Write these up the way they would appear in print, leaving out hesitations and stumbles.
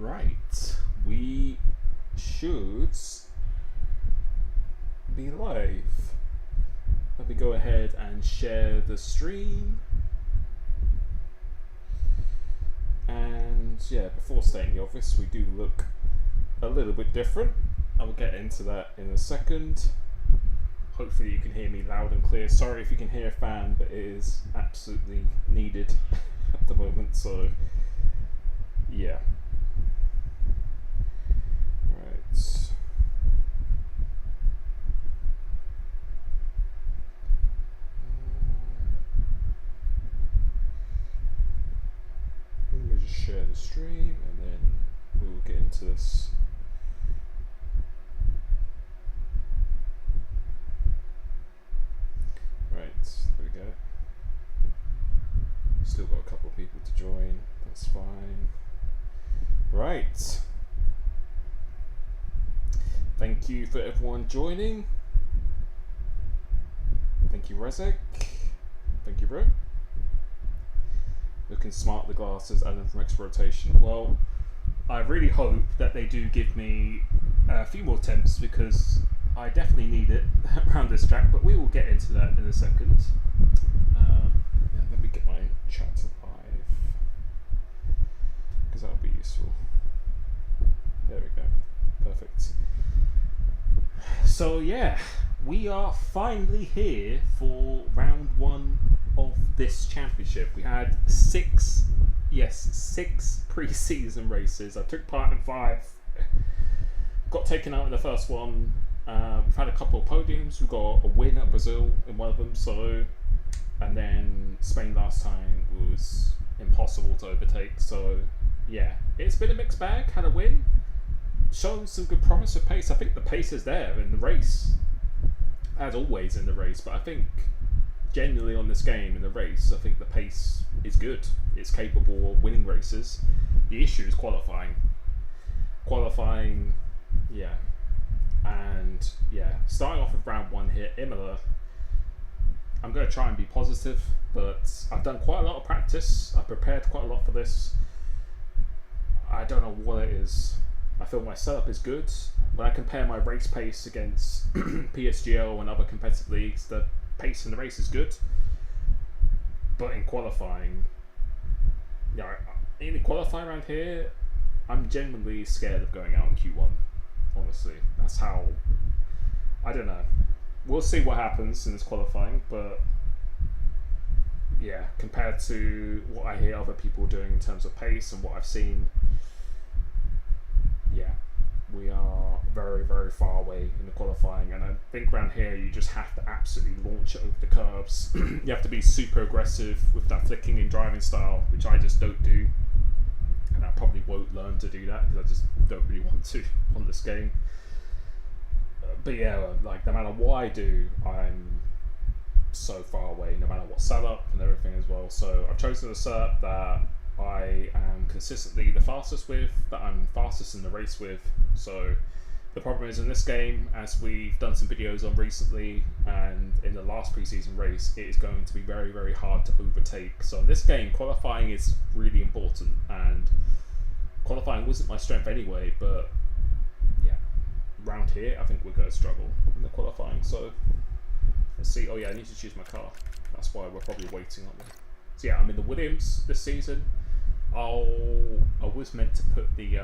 Right, we should be live. Let me go ahead and share the stream. And yeah, before stating the obvious, we do look a little bit different. I will get into that in a second. Hopefully you can hear me loud and clear. Sorry if you can hear a fan, but it is absolutely needed at the moment, so yeah. Right. Let me just share the stream and then we will get into this. Right, there we go. Still got a couple of people to join, that's fine. Right. Thank you for everyone joining. Thank you, Rezek. Thank you, bro. Looking smart, the glasses, Alan from Extra Rotation. Well, I really hope that they do give me a few more attempts because I definitely need it around this track, but we will get into that in a second. Yeah, let me get my chat live because that'll be useful. There we go. Perfect. So yeah, we are finally here for round one of this championship. We had six pre-season races. I took part in 5. Got taken out in the first one. We've had a couple of podiums. We got a win at Brazil in one of them. So, and then Spain last time was impossible to overtake. So yeah, it's been a mixed bag. Had a win. Shown some good promise of pace. I think the pace is there in the race, as always in the race, but I think genuinely on this game in the race, I think the pace is good. It's capable of winning races. The issue is qualifying. Yeah. And yeah, starting off with round 1 here, Imola. I'm going to try and be positive, but I've done quite a lot of practice. I prepared quite a lot for this. I don't know what it is. I feel my setup is good. When I compare my race pace against PSGL and other competitive leagues, the pace in the race is good. But in qualifying, yeah, in qualifying around here, I'm genuinely scared of going out in Q1. Honestly, that's how. I don't know. We'll see what happens in this qualifying, but yeah, compared to what I hear other people doing in terms of pace and what I've seen. Yeah, we are very, very far away in the qualifying, and I think around here you just have to absolutely launch it over the curbs. You have to be super aggressive with that flicking and driving style, which I just don't do, and I probably won't learn to do that because I just don't really want to on this game. But yeah, like no matter what I do, I'm so far away, no matter what setup and everything as well. So I've chosen a setup that I am consistently the fastest with, that I'm fastest in the race with. So the problem is in this game, as we've done some videos on recently and in the last pre-season race, it is going to be very, very hard to overtake. So in this game, qualifying is really important, and qualifying wasn't my strength anyway, but yeah, round here I think we're going to struggle in the qualifying. So let's see. Oh yeah, I need to choose my car. That's why we're probably waiting on them. So yeah, I'm in the Williams this season. I was meant to put the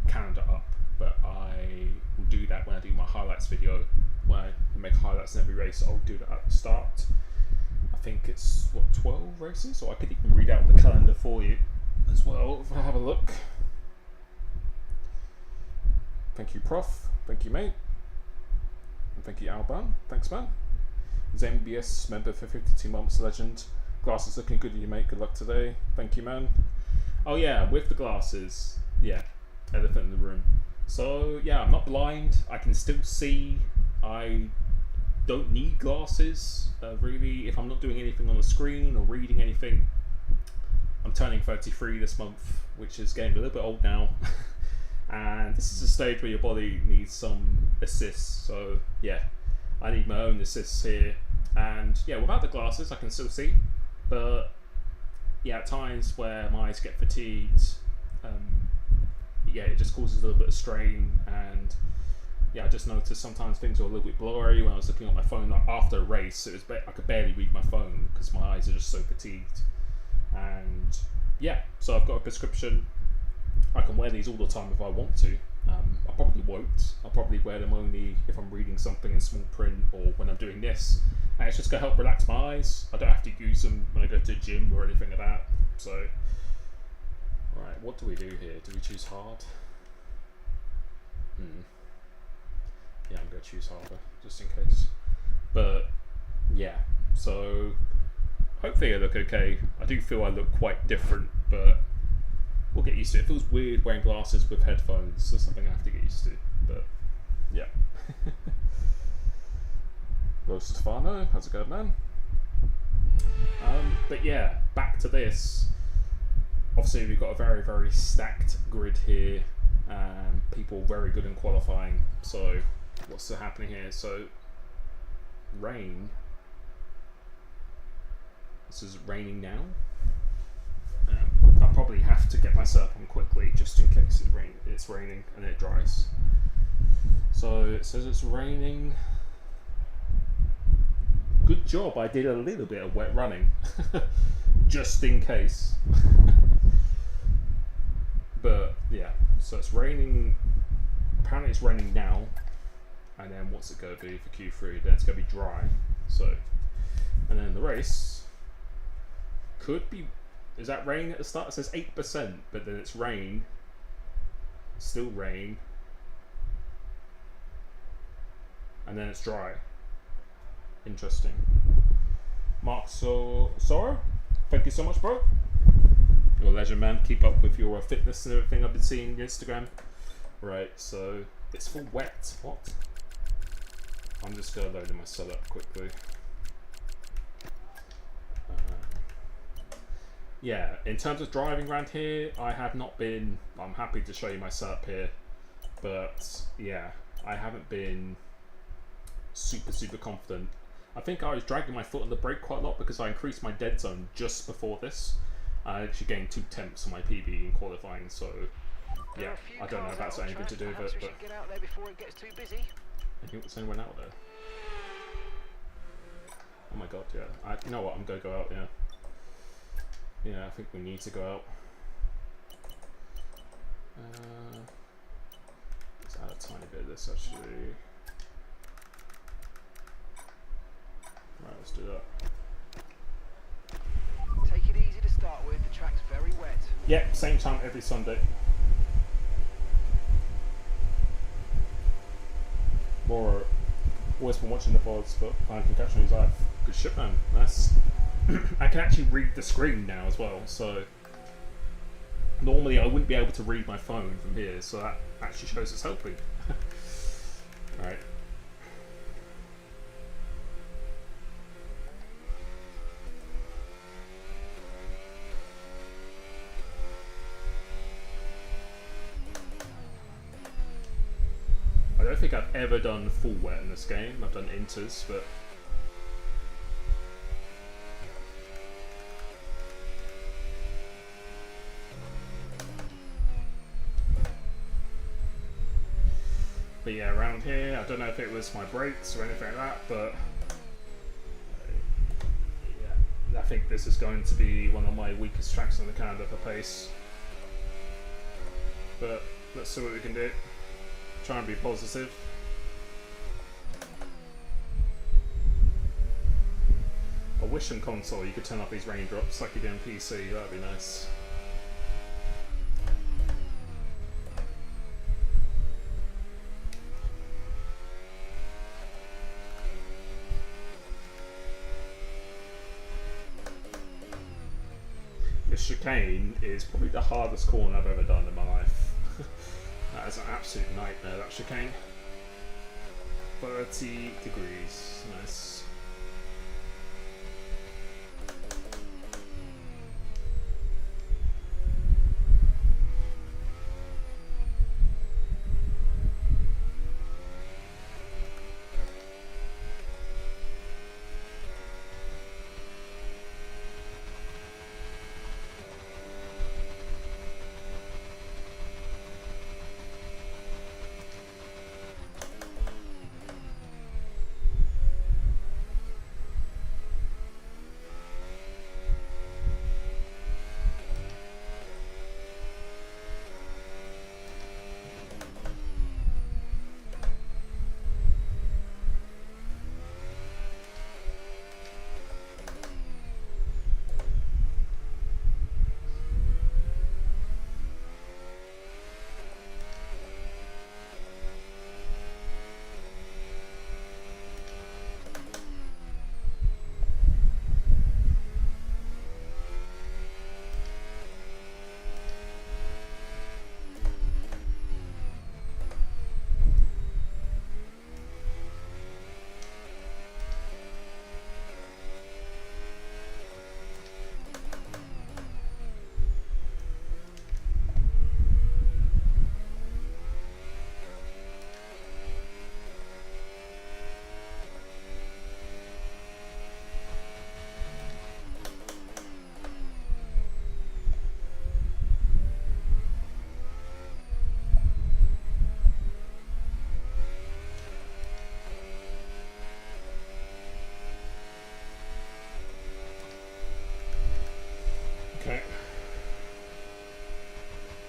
calendar up, but I will do that when I do my highlights video. When I make highlights in every race, I'll do that at the start. I think it's, 12 races? So I could even read out the calendar for you as well if I have a look. Thank you, Prof. Thank you, mate. And thank you, Alban. Thanks, man. ZMBS member for 52 months, legend. Glasses looking good, you mate. Good luck today. Thank you, man. Oh yeah, with the glasses, yeah, elephant in the room. So yeah, I'm not blind. I can still see. I don't need glasses really if I'm not doing anything on the screen or reading anything. I'm turning 33 this month, which is getting a little bit old now. And this is a stage where your body needs some assists. So yeah, I need my own assists here. And yeah, without the glasses I can still see, but yeah, at times where my eyes get fatigued, yeah, it just causes a little bit of strain. And yeah, I just noticed sometimes things are a little bit blurry when I was looking at my phone. Like after a race, it was I could barely read my phone because my eyes are just so fatigued. And yeah, so I've got a prescription. I can wear these all the time if I want to. I probably won't. I'll probably wear them only if I'm reading something in small print or when I'm doing this. And it's just going to help relax my eyes. I don't have to use them when I go to the gym or anything like that. So, right, what do we do here? Do we choose hard? Yeah, I'm going to choose harder, just in case. But, yeah, so hopefully I look okay. I do feel I look quite different, but we'll get used to it. It feels weird wearing glasses with headphones, so something I have to get used to. But yeah. Hello, Stefano. How's it going, man? But yeah, back to this. Obviously, we've got a very, very stacked grid here. People very good in qualifying. So, what's happening here? So, rain. This is raining now. I'll probably have to get myself on quickly just in case it's raining and it dries. So it says it's raining. Good job, I did a little bit of wet running just in case. But yeah, so it's raining. Apparently it's raining now, and then what's it going to be for Q3? Then it's going to be dry. So, and then the race could be. Is that rain at the start? It says 8%, but then it's rain. Still rain. And then it's dry. Interesting. Mark Sora, thank you so much, bro. You're a legend, man. Keep up with your fitness and everything I've been seeing on Instagram. Right, so it's full wet. What? I'm just going to load in my setup quickly. Yeah, in terms of driving around here, I have not been. I'm happy to show you my setup here, but yeah, I haven't been super confident. I think I was dragging my foot on the brake quite a lot because I increased my dead zone just before this. I actually gained 2 tenths on my PB in qualifying, so yeah, I don't know if that's anything to do with it. But get out there before it gets too busy. I think there's anyone out there. Oh my god, yeah. You know what? I'm gonna go out. Yeah. Yeah, I think we need to go out. Let's add a tiny bit of this actually. Right, let's do that. Take it easy to start with, the track's very wet. Yeah, same time every Sunday. More, always been watching the VODs, but I can catch on his live. Good shit, man. Nice. I can actually read the screen now as well, so normally I wouldn't be able to read my phone from here, so that actually shows it's helping. Alright. I don't think I've ever done full wet in this game. I've done inters, but yeah, around here, I don't know if it was my brakes or anything like that, but yeah, I think this is going to be one of my weakest tracks in the calendar for pace. But let's see what we can do. Try and be positive. I wish on console you could turn off these raindrops like you do on PC, that'd be nice. The chicane is probably the hardest corner I've ever done in my life. That is an absolute nightmare, that chicane. 30 degrees, nice.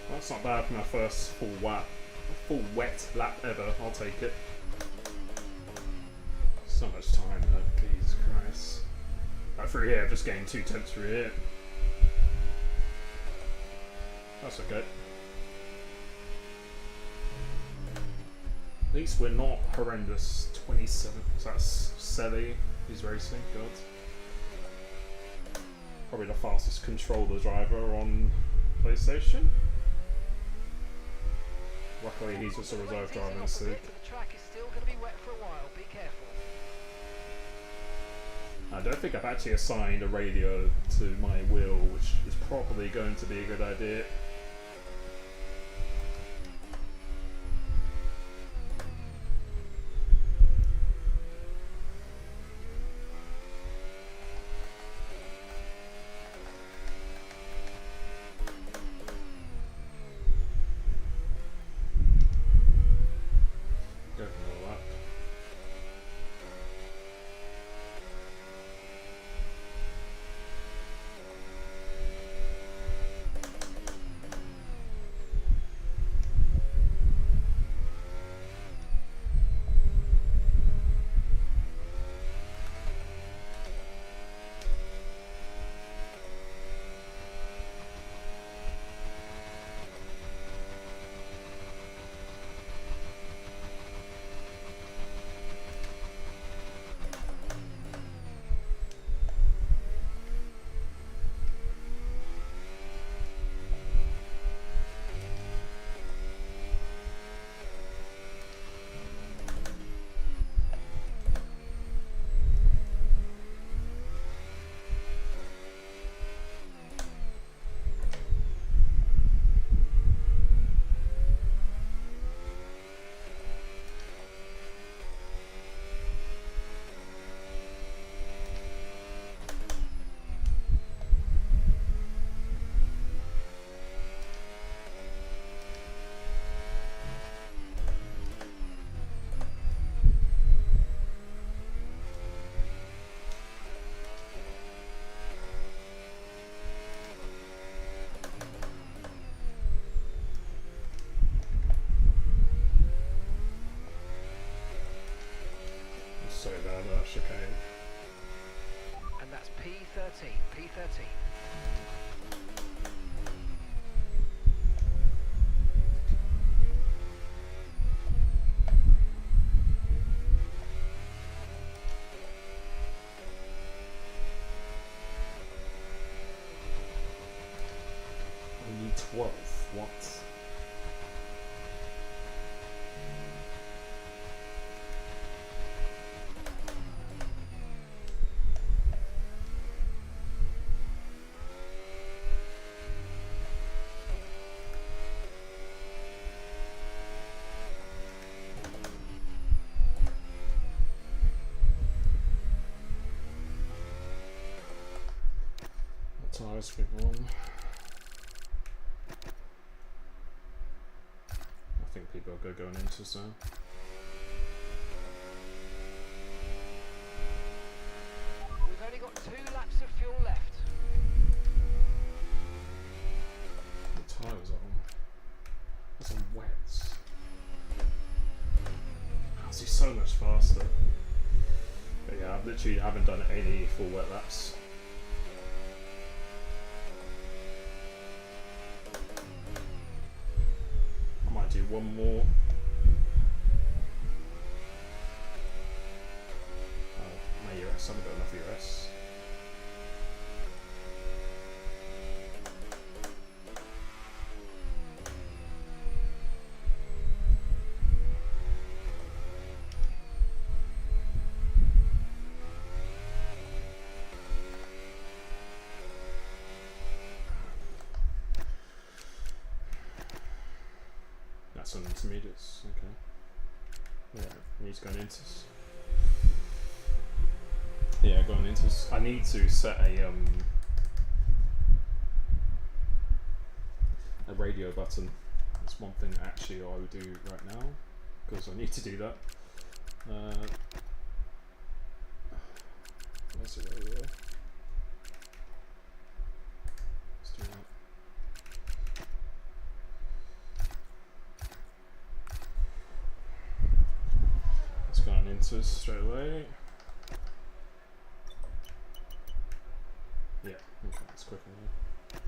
That's not bad for my first full wet lap ever. I'll take it. So much time though, Jesus Christ. Like through here, just getting 2 tenths through here. That's okay. At least we're not horrendous. 27. So that's Selly who's racing. God. Probably the fastest controller driver on PlayStation. Luckily, he's just a reserve driver in this league. The track is still going to be wet for a while. Be careful. I don't think I've actually assigned a radio to my wheel, which is probably going to be a good idea. Okay. And that's P13. P13. We need 12. What? Tires big one. I think people are going into so. We've only got 2 laps of fuel left. What tires are on? That's on wets. How's he so much faster? But yeah, I literally haven't done any full wet laps. Do one more. My US, I haven't got enough US. That's on intermediates, okay. Yeah, he's going into. Yeah, going into. I need to set a radio button. That's one thing actually I would do right now because I need to do that. Where's the radio? Let's do that. sensors straight away. Yeah, okay, that's quick enough.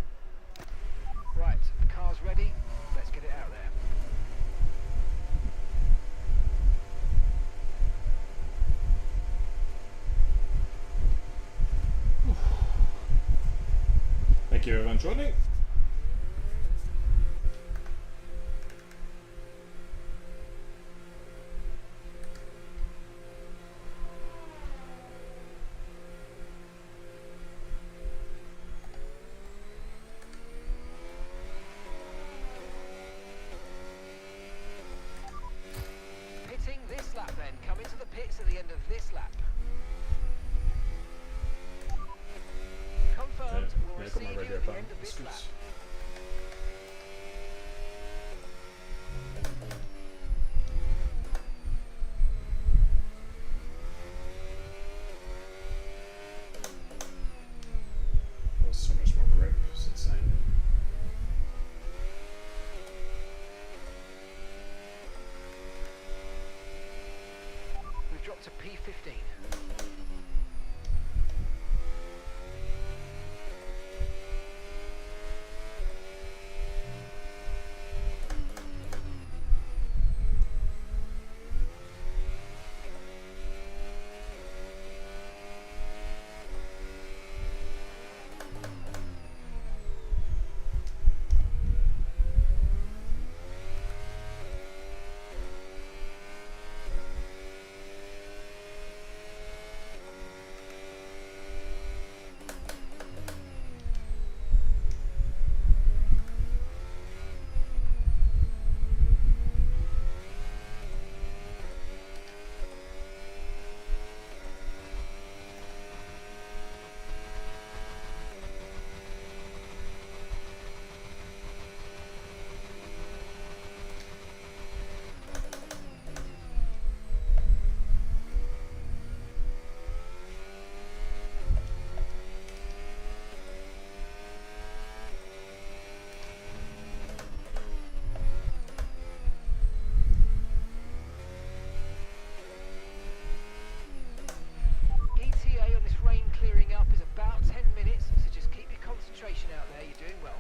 Right, the car's ready. Let's get it out there. Thank you everyone joining. Pitting this lap then. Come into the pits at the end of this lap. Confirmed. We'll Yeah, got my receive you radio at the button. end of this lap. Oh, so much more grip, it's insane. We've dropped to P15. ETA on this rain clearing up is about 10 minutes, so just keep your concentration out there. You're doing well.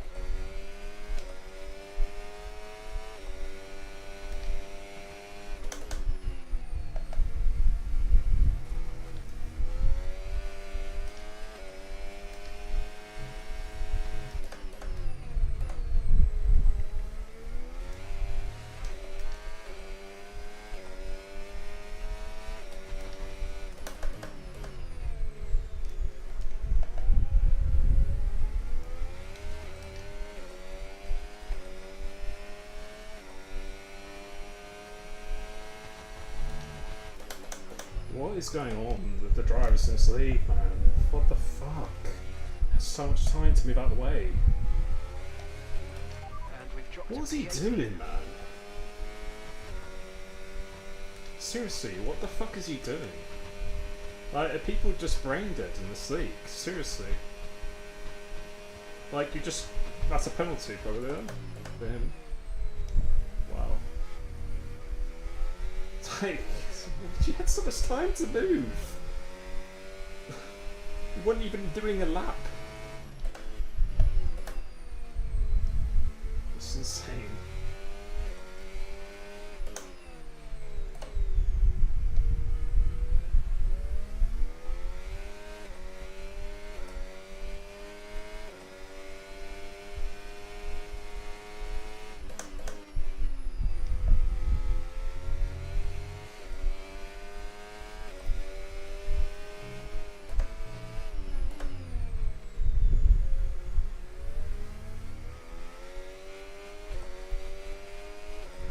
What is going on with the drivers in this league, man? What the fuck? So much time to move out of the way. And we've dropped What to is he P18. doing, man? Seriously, what the fuck is he doing? Like, are people just brain dead in this league? Seriously. Like, you just... That's a penalty, probably, then, for him. Wow. It's like... You had so much time to move! You weren't even doing a lap. It's insane.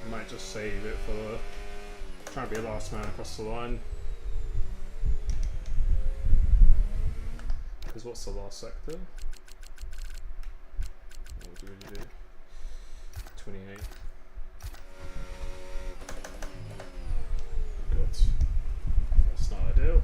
Might just save it for trying to be a last man across the line. Because what's the last sector? What do we do? 28. God. That's not ideal.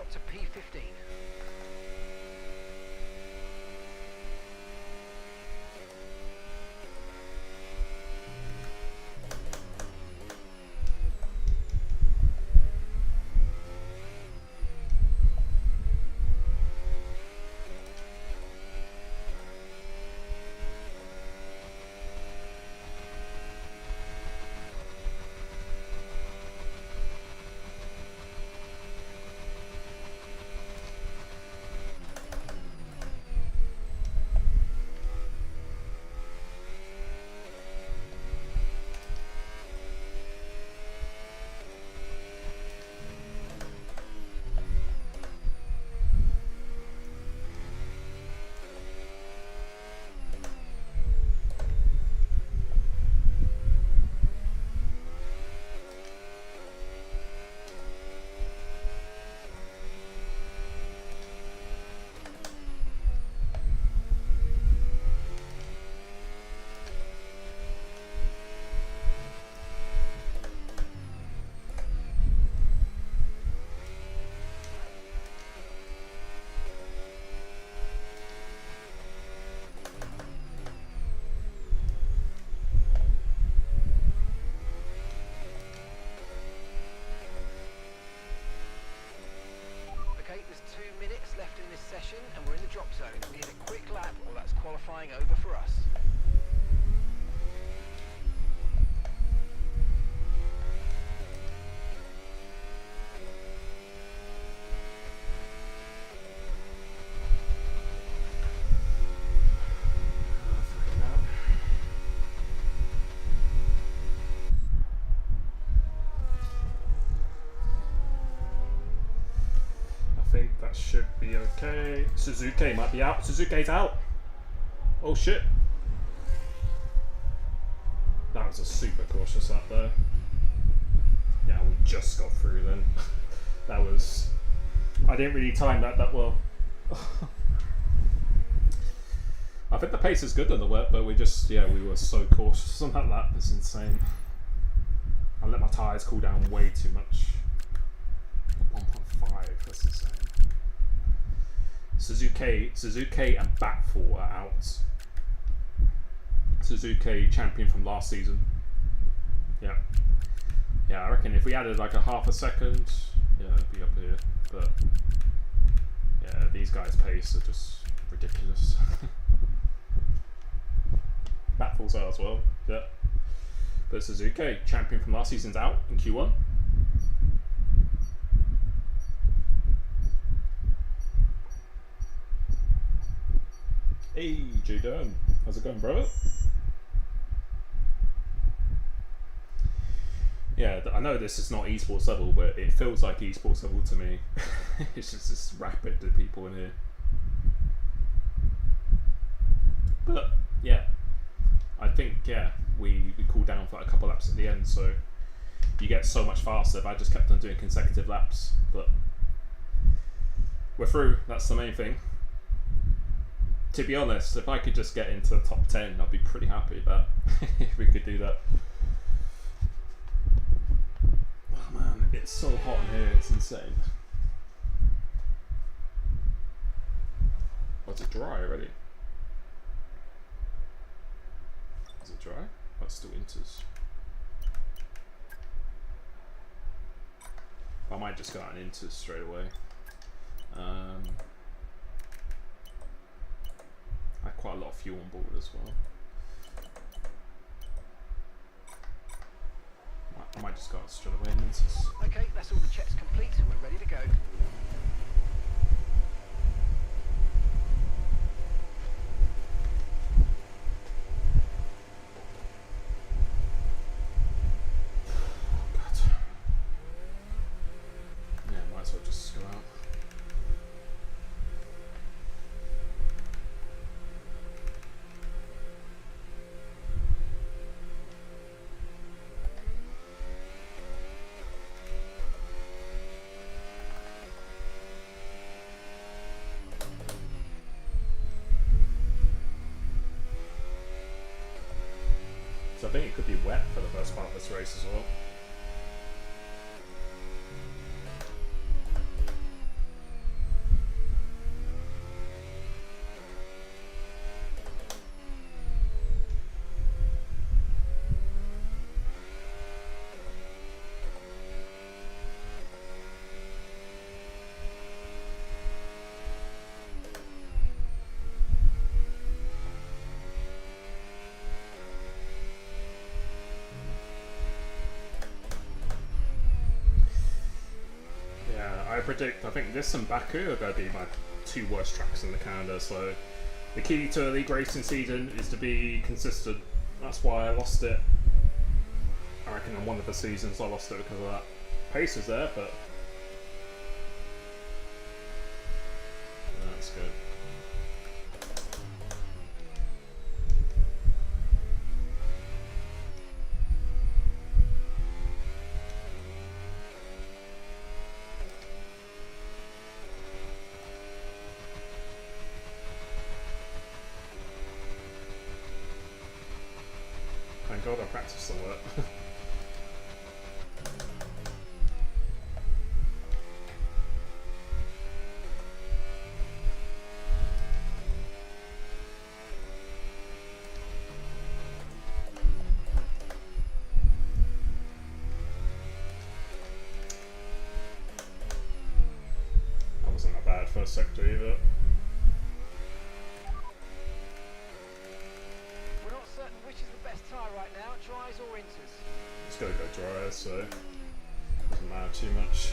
out to P15. Okay, there's 2 minutes left in this session and we're in the drop zone. We need a quick lap or that's qualifying over for us. I think that should be okay. Suzuki might be out. Suzuki's out. Oh shit. That was a super cautious lap there. Yeah, we just got through then. That was... I didn't really time that well. I think the pace is good on the wet, but we just, yeah, we were so cautious on that lap. It's insane. I let my tyres cool down way too much. 1.5, that's insane. Suzuki and Batfall are out. Suzuki champion from last season. Yeah. Yeah, I reckon if we added like a half a second, yeah, it'd be up here. But yeah, these guys' pace are just ridiculous. Batfall's out as well, yeah. But Suzuki, champion from last season's out in Q1. Hey, J Dern, how's it going, brother? Yeah, I know this is not esports level, but it feels like esports level to me. It's just this rapid to people in here. But yeah, I think we cooled down for like a couple laps at the end, so you get so much faster if I just kept on doing consecutive laps. But we're through. That's the main thing. To be honest, if I could just get into the top 10, I'd be pretty happy with that. If we could do that. Oh man, it's so hot in here, it's insane. Oh, is it dry already? Is it dry? That's still inters. I might just go out and inters straight away. I had quite a lot of fuel on board as well. I might just go out straight away and inters. Okay, that's all the checks complete and we're ready to go. So I think it could be wet for the first part of this race as well. predict, I think this and Baku are going to be my 2 worst tracks in the calendar. So the key to a league racing season is to be consistent. That's why I lost it. I reckon on one of the seasons I lost it because of that. Pace is there, but that's good. Thank God I practiced all that. That wasn't that bad first sector either. We're not certain which is the best tyre right now, dries or inters. It's gotta go drier, so doesn't matter too much.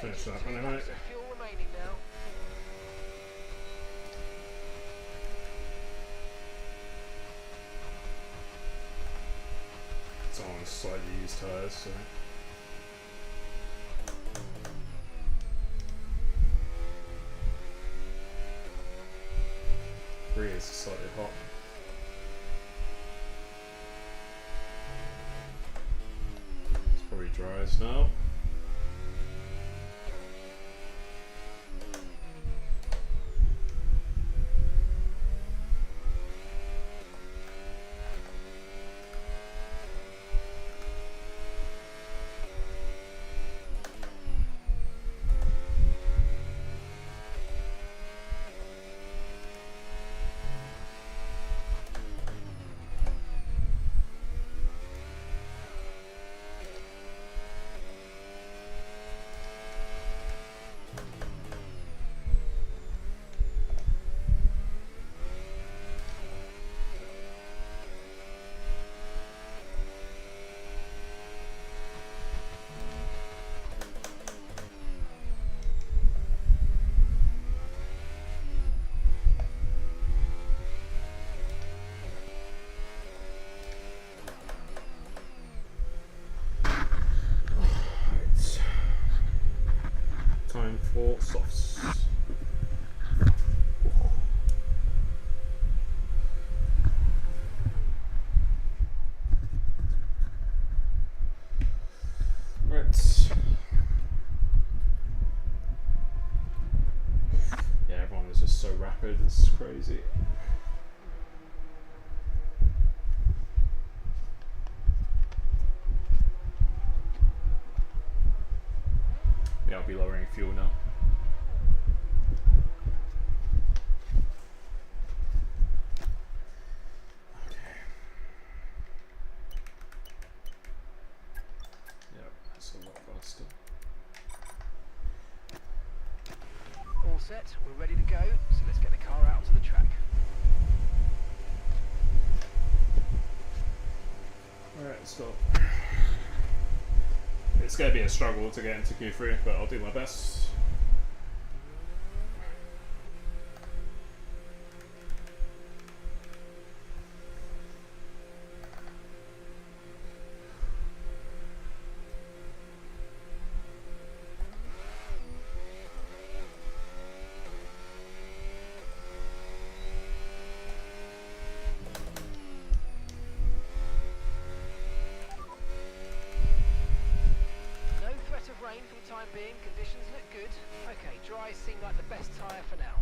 Finish that one anyway. Fuel remaining now. It's on slightly used tyres, so. Rear is slightly hot. It's probably dries now. Time for softs. Right. so rapid, it's crazy. Yeah, I'll be lowering fuel now. Okay. Yep, that's a lot faster. All set, we're ready to go, so let's get the car out onto the track. Alright, let's go. It's going to be a struggle to get into Q3, but I'll do my best. For the time being, conditions look good. Okay, dries seem like the best tyre for now.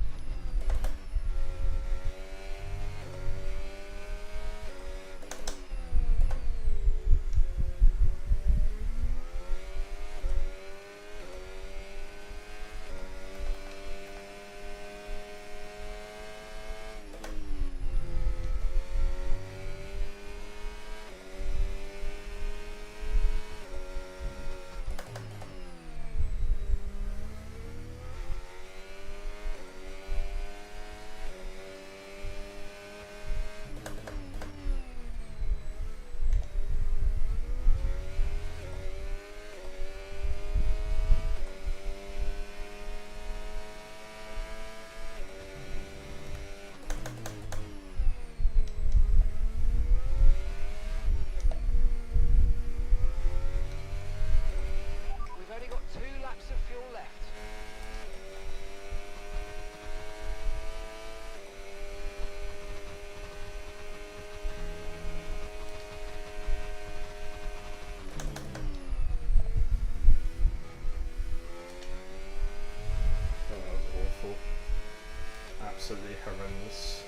Absolutely horrendous.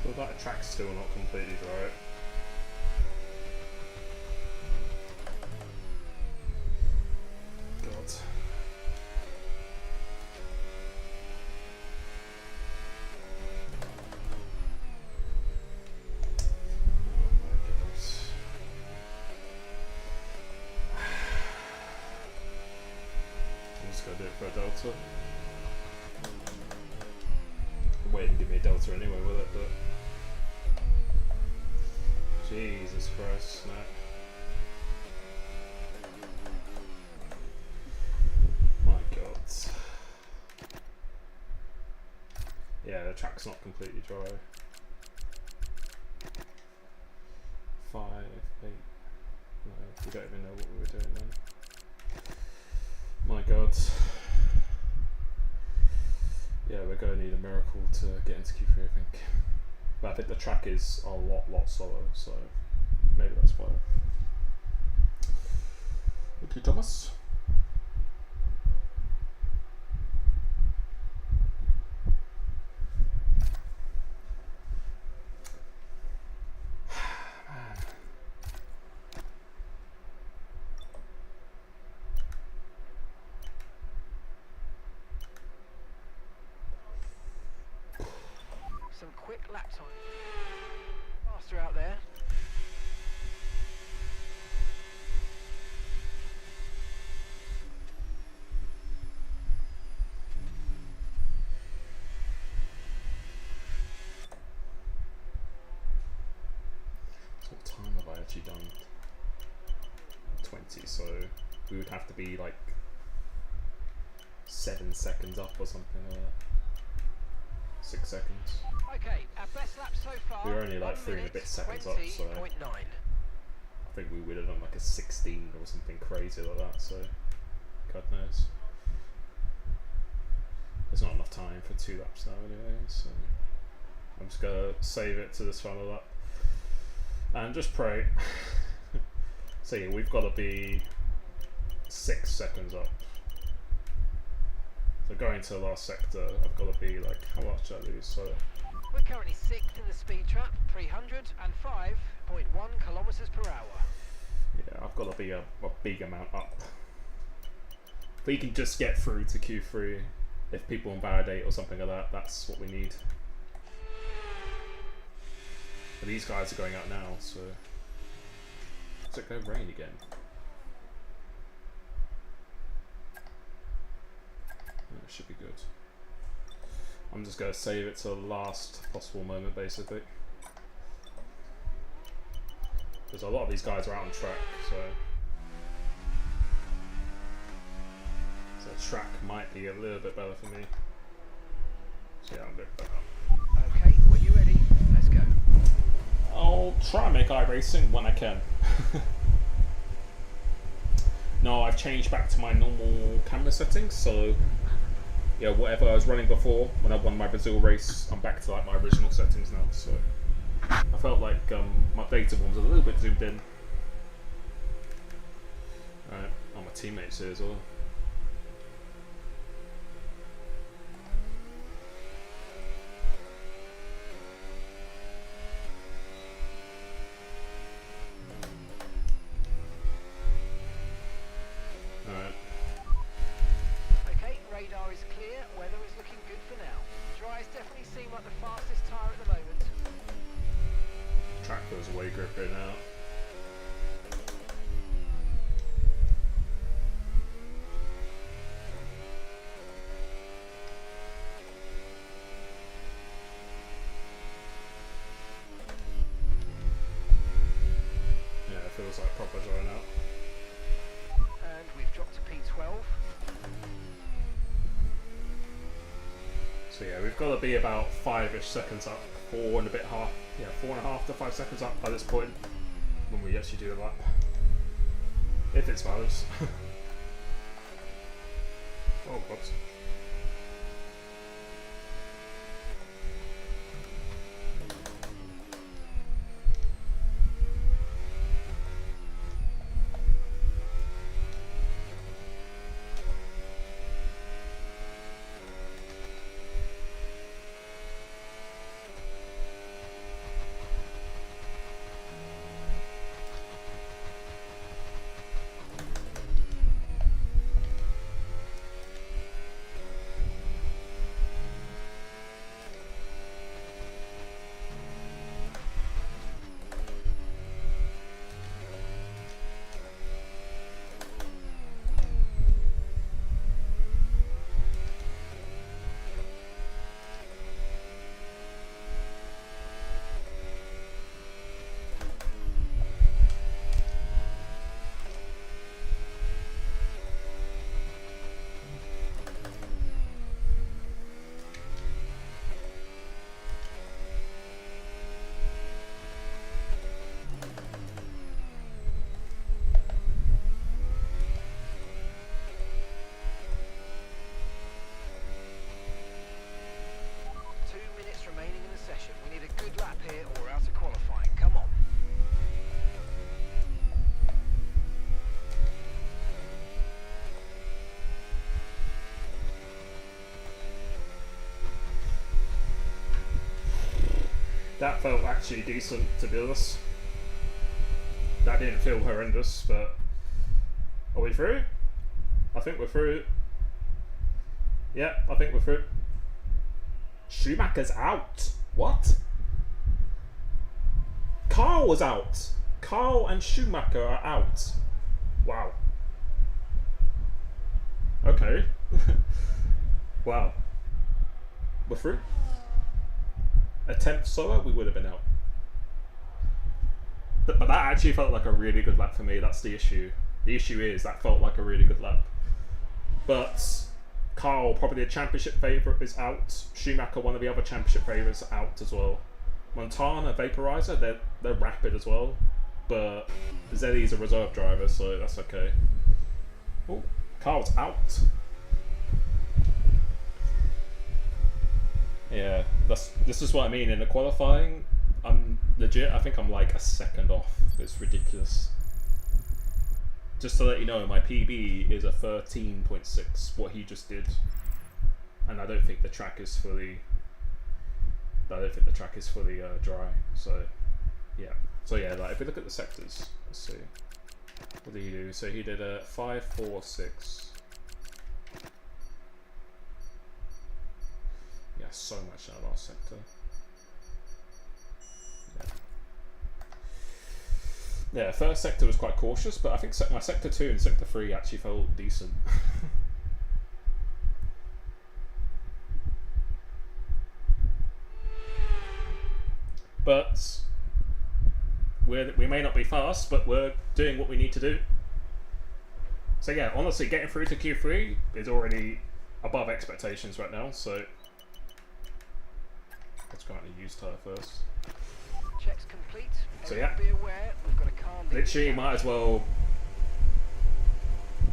Well, that track's still not completely dry. God. Do it for a delta. Wait and give me a delta anyway with it, but Jesus Christ, no. My God. Yeah, the track's not completely dry. 5, 8. No, we don't even know what we were doing then. My God. Yeah, we're going to need a miracle to get into Q3, I think. But I think the track is a lot slower, so maybe that's why. Okay, Thomas. Some quick lap time. Faster out there. So what time have I actually done? 20, so we would have to be like 7 seconds up or something like that. 6 seconds. Okay, our best lap so far. We were only like 3 and a bit seconds up, so I think we would have done like a 16 or something crazy like that, so God knows. There's not enough time for 2 laps now anyway, so I'm just gonna save it to this final lap and just pray. So yeah, we've got to be 6 seconds up. So going to the last sector, I've got to be like, how much did I lose? So We're currently 6th in the speed trap, 305.1 kilometers per hour. yeah, I've got to be a big amount up. If we can just get through to Q3, if people invalidate or something like that, that's what we need. But these guys are going out now, so is it going to rain again? It should be good. I'm just going to save it to the last possible moment, basically. Because a lot of these guys are out on track, so track might be a little bit better for me. So yeah, I'm going to put that up. Okay, when you're ready, let's go. I'll try and make iRacing when I can. No, I've changed back to my normal camera settings, so yeah, whatever I was running before when I won my Brazil race, I'm back to like my original settings now. So I felt like my data one was a little bit zoomed in. Alright, oh, my teammates here as well. Way gripper now. Yeah, it feels like proper dry now. And we've dropped to P12. So yeah, we've got to be about 5-ish seconds up, 4 and a bit half. Yeah, 4.5 to 5 seconds up by this point when we actually do the lap. If it's valid. Oh, whoops. That felt actually decent, to be honest. That didn't feel horrendous, but are we through? I think we're through. Yeah, I think we're through. Schumacher's out. What? Carl was out. Carl and Schumacher are out. Wow. Okay. Wow. We're through. A tenth slower, we would have been out. But that actually felt like a really good lap for me. That's the issue. The issue is that felt like a really good lap. But Carl, probably a championship favourite, is out. Schumacher, one of the other championship favourites, are out as well. Montana, Vaporizer, they're rapid as well. But Zeddy's a reserve driver, so that's okay. Oh, car was out. Yeah, this is what I mean in the qualifying. I'm legit. I think I'm like a second off. It's ridiculous. Just to let you know, my PB is a 13.6. What he just did, and I don't think the track is fully. Dry. So, yeah. So yeah, like if we look at the sectors, let's see. What did he do? So he did a 5, 4, 6. Yeah, so much in our last sector. Yeah, first sector was quite cautious, but I think my sector 2 and sector 3 actually felt decent. But we may not be fast, but we're doing what we need to do. So yeah, honestly, getting through to Q3 is already above expectations right now, so let's go out and use tyre first. Checks complete. So yeah, be aware, we've got a car literally might as well.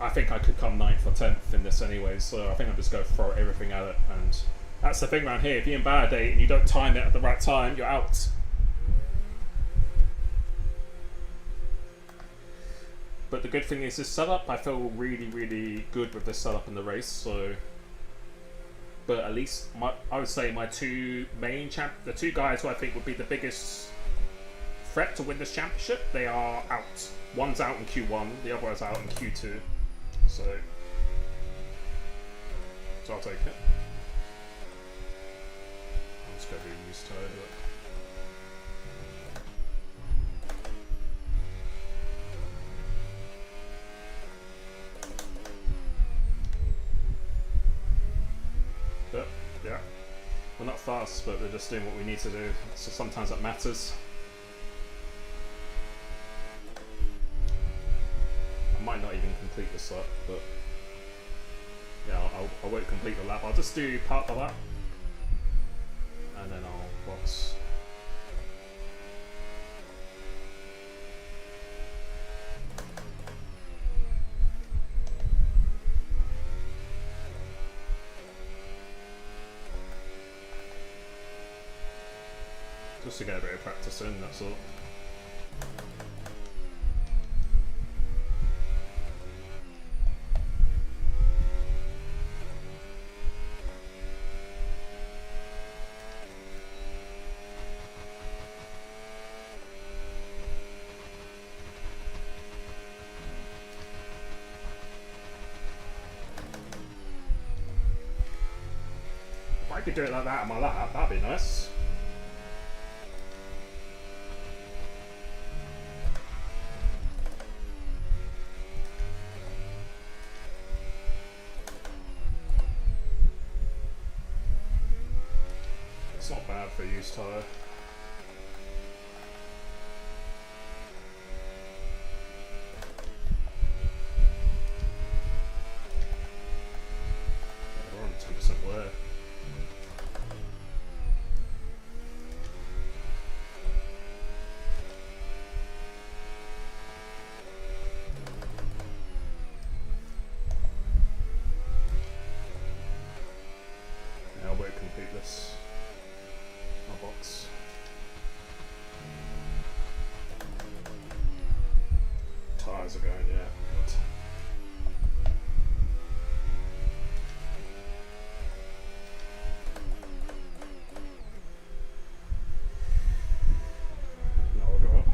I think I could come 9th or 10th in this anyway, so I think I'm just going to throw everything at it. And that's the thing around here, if you're in bad day and you don't time it at the right time, you're out. But the good thing is this setup, I feel really, really good with this setup in the race, so. But at least, I would say my two main the two guys who I think would be the biggest threat to win this championship, they are out. One's out in Q1, the other is out in Q2. So I'll take it. I'm just going to use tire. But yeah, we're not fast, but we're just doing what we need to do. So sometimes that matters. I might not even complete this lap, but yeah, I won't complete the lap. I'll just do part of the lap, and then I'll box. Just to get a bit of practice in, that's all. If I could do it like that on my lap, that'd be nice. It's not bad for a used tyre. We're on 10% wear. Yeah, I won't complete this. My box. Tires are going, yeah. Good. Now we'll go up.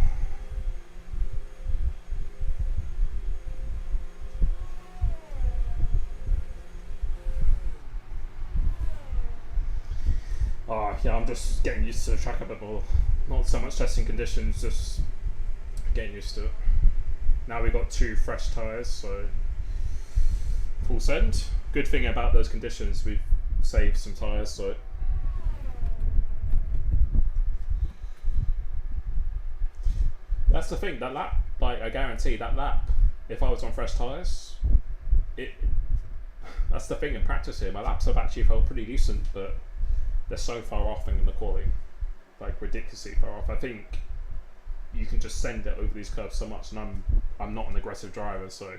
Yeah, I'm just getting used to the track a bit more. Not so much testing conditions, just getting used to it. Now we've got 2 fresh tyres, so full send. Good thing about those conditions, we've saved some tyres, so that's the thing, that lap, like I guarantee that lap, if I was on fresh tyres, that's the thing in practice here, my laps have actually felt pretty decent, but they're so far off in the quality, like ridiculously far off. I think you can just send it over these curves so much, and I'm not an aggressive driver, so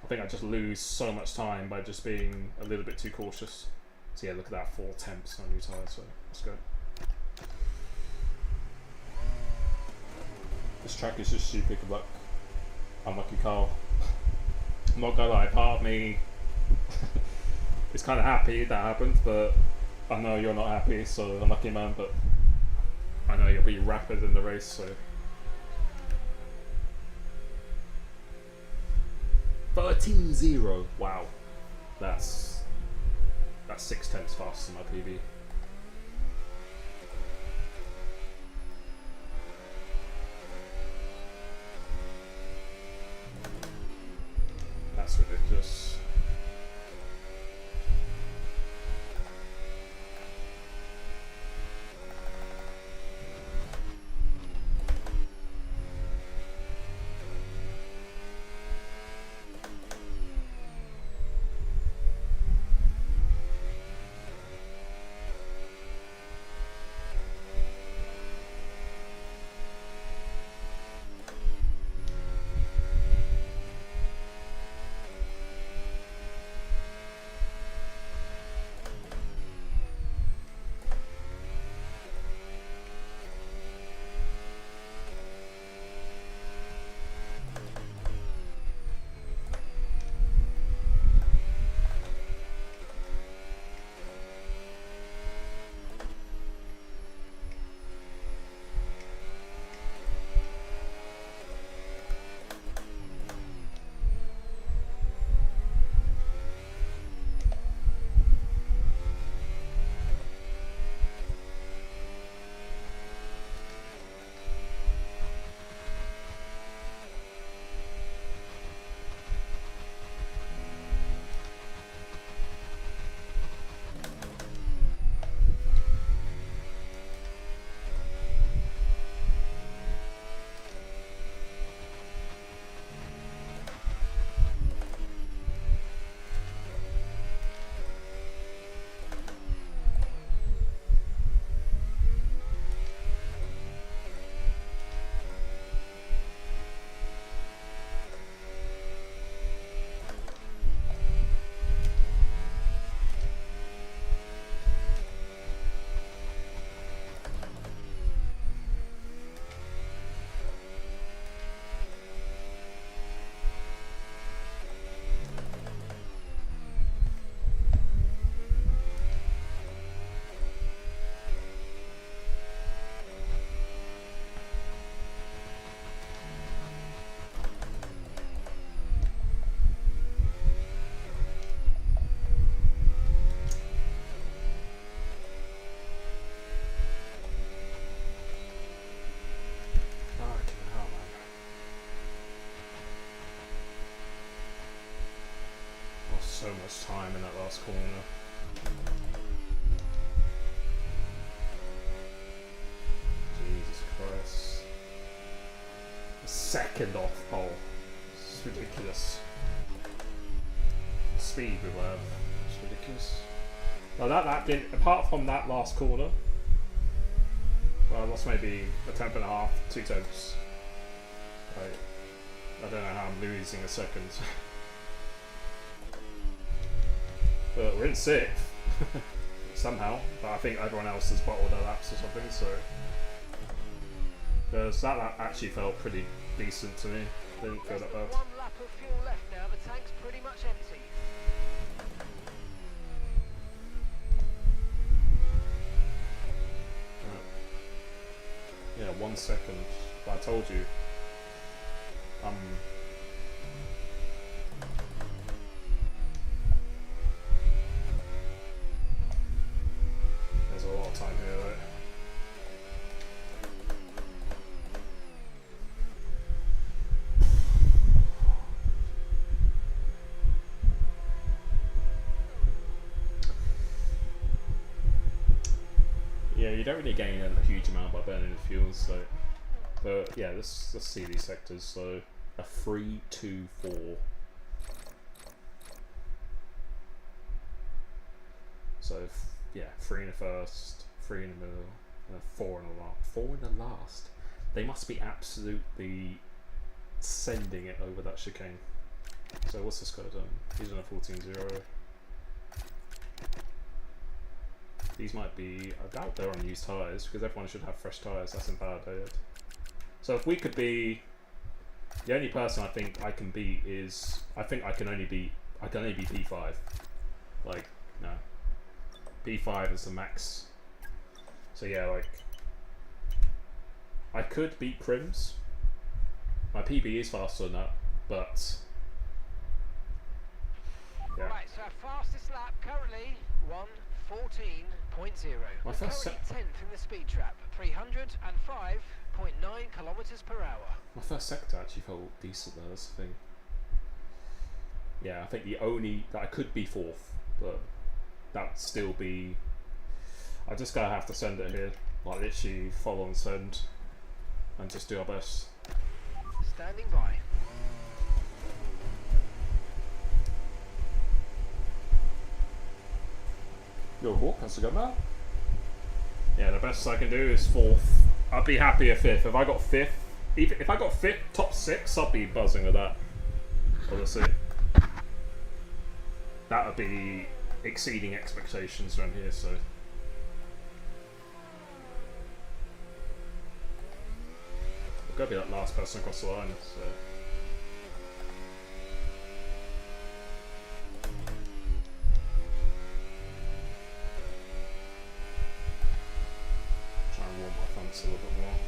I think I just lose so much time by just being a little bit too cautious. So yeah, look at that, 4 temps on new tyres, so let's go. This track is just stupid, good luck. Unlucky Carl. I'm not gonna lie, part of me is kind of happy that happened, but I know you're not happy, so unlucky man, but I know you'll be rapid in the race, so. 13.0, wow. That's 6 tenths faster than my PB. That's ridiculous. So much time in that last corner. Jesus Christ. A second off pole. It's ridiculous. The speed we were. It's ridiculous. Now that didn't, apart from that last corner, well, I lost maybe a tenth and a half, 2 tenths. I don't know how I'm losing a second. But we're in 6th somehow. But I think everyone else has bottled their laps or something. So because that actually felt pretty decent to me. Didn't feel that bad. 1 lap of fuel left now. The tank's pretty much empty. Yeah, 1 second. But I told you. There's a lot of time here, right? Yeah, you don't really gain a huge amount by burning the fuel, so. But yeah, let's see these sectors. So a 3, 2, 4. So yeah, 3 in the first, 3 in the middle, and 4 in the last. 4 in the last. They must be absolutely sending it over that chicane. So what's this guy done? He's on a 14.0. These might be, I doubt they're on used tyres because everyone should have fresh tyres. That's invalidated. So if we could be, the only person I think I can beat is, I think I can only be P5. Like, no. P5 is the max. So yeah, like, I could beat Prims. My PB is faster than that, but yeah. Right, so our fastest lap currently 1:14.0. My We're first currently 10th in the speed trap, 305.9 kilometers per hour. My first sector actually felt decent though, that's the thing. Yeah, I think the only that I could be fourth, but that'd still be, I just gotta have to send it here. Like literally follow and send and just do our best. Standing by. Yo, Hawk, how's it going, man? Yeah, the best I can do is fourth. I'd be happy at fifth. If I got fifth, even if I got fifth, top six, I'd be buzzing with that. Honestly, that would be exceeding expectations around here. So, I've got to be that last person across the line. So. Try and warm my fronts a little bit more.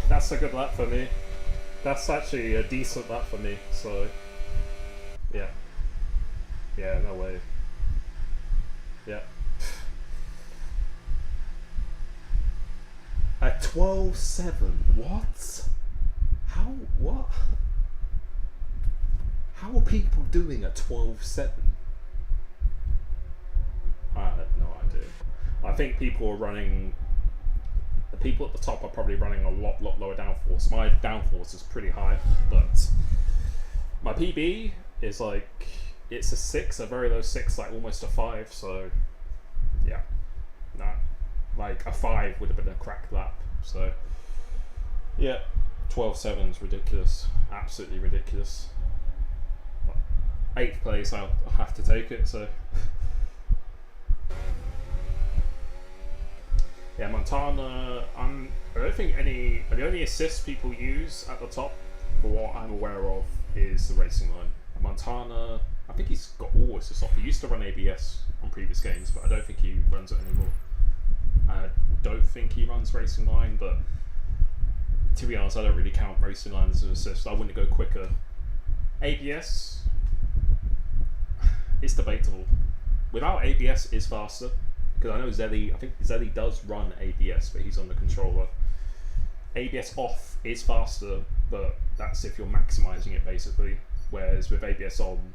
That's a good lap for me. That's actually a decent lap for me, so yeah. Yeah, no way. Yeah. At 12.7, what? What? How are people doing at 12.7? I have no idea. I think people are running, the people at the top are probably running a lot lower downforce. My downforce is pretty high, but my PB is like, it's a 6, a very low 6, like almost a 5, so yeah. Nah. Like a 5 would have been a cracked lap, so yeah. 12.7 is ridiculous, absolutely ridiculous. 8th place, I'll have to take it, so Yeah, Montana. I don't think the only assist people use at the top, for what I'm aware of, is the racing line. Montana, I think he's got all assists off. He used to run ABS on previous games, but I don't think he runs it anymore. I don't think he runs racing line, but to be honest, I don't really count racing line as an assist. I wouldn't go quicker. ABS, it's debatable. Without ABS is faster, because I know Zelly, I think Zelly does run ABS, but he's on the controller. ABS off is faster, but that's if you're maximizing it basically. Whereas with ABS on,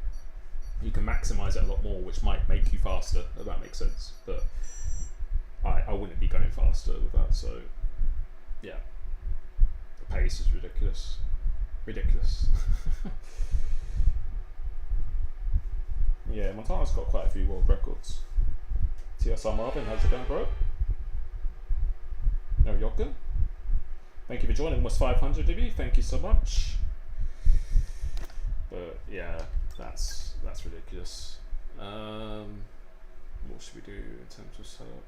you can maximize it a lot more, which might make you faster, if that makes sense. But I wouldn't be going faster with that, so yeah. The pace is ridiculous. Ridiculous. Yeah, Montana's got quite a few world records. TSR Marvin, how's it going, bro? No, Jochen. Thank you for joining. Almost 500 of you. Thank you so much. But yeah, that's ridiculous. What should we do in terms of setup?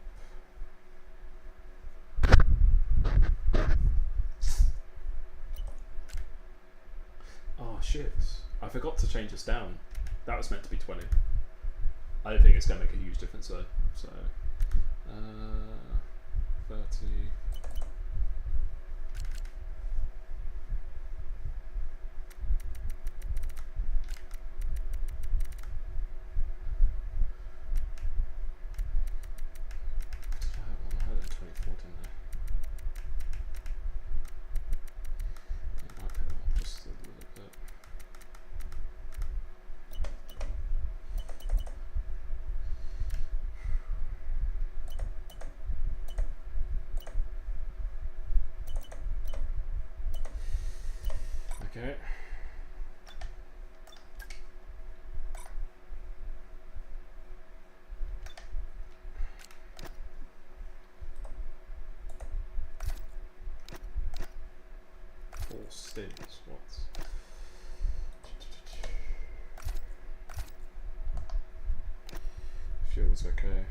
Oh shit! I forgot to change this down. That was meant to be 20. I don't think it's going to make a huge difference though. So 30. I had it in 24, didn't I? Yeah, might put it up just a little bit. Okay. Four stings, what? Feels okay.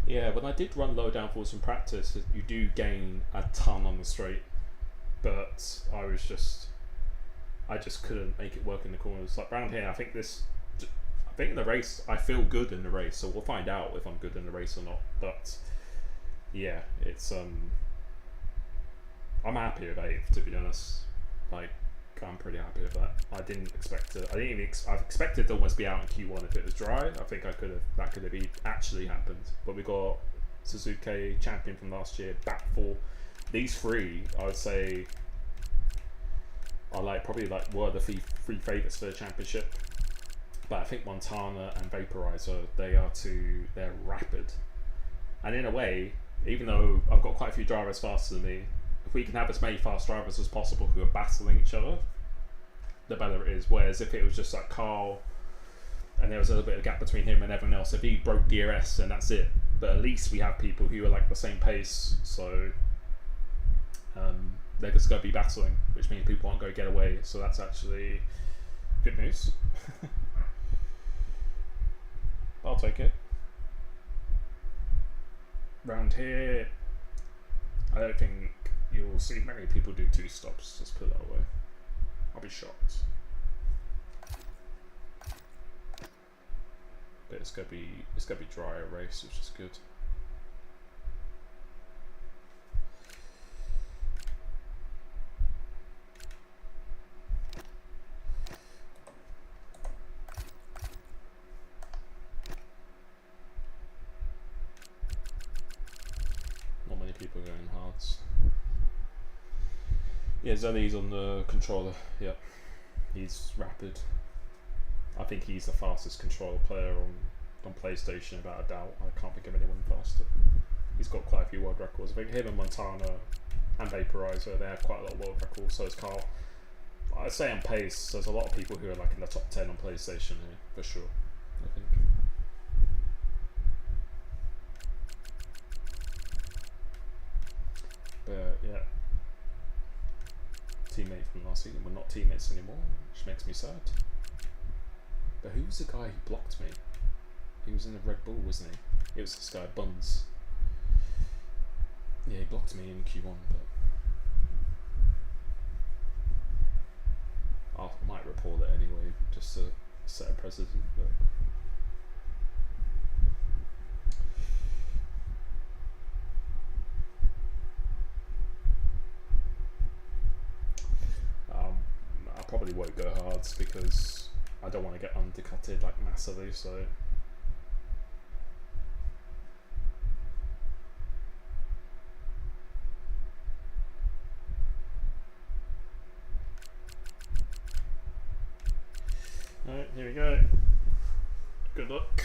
Yeah, when I did run low downforce in practice, you do gain a ton on the straight, but I just couldn't make it work in the corners. Like round here, I think in the race, I feel good in the race, so we'll find out if I'm good in the race or not. But yeah, it's I'm happy with 8th, to be honest. Like, I'm pretty happy with that. I didn't expect it. I expected to almost be out in Q1 if it was dry. I think that could have actually happened. But we got Suzuki champion from last year back for these three. I would say are probably were the three favourites for the championship. But I think Montana and Vaporizer, they're rapid. And in a way, even though I've got quite a few drivers faster than me, if we can have as many fast drivers as possible who are battling each other, the better it is. Whereas if it was just like Carl, and there was a little bit of gap between him and everyone else, if he broke DRS, then that's it. But at least we have people who are like the same pace, so they're just going to be battling, which means people aren't going to get away. So that's actually good news. I'll take it. Round here, I don't think you'll see many people do 2 stops, let's put it that way. I'll be shocked. But it's gonna be drier race, which is good. Not many people going hards. Yeah, Zelly's on the controller. Yep, he's rapid. I think he's the fastest controller player on PlayStation, without a doubt. I can't think of anyone faster. He's got quite a few world records. I think him and Montana and Vaporizer, they have quite a lot of world records. So is Carl. I'd say on pace, there's a lot of people who are like in the top 10 on PlayStation here, for sure. I think. But yeah. Teammate from last season. We're not teammates anymore, which makes me sad. But who was the guy who blocked me? He was in a Red Bull, wasn't he? It was this guy, Buns. Yeah, he blocked me in Q1, but I might report it anyway, just to set a precedent. But I probably won't go hards because I don't want to get undercutted like massively. So. Alright, here we go. Good luck.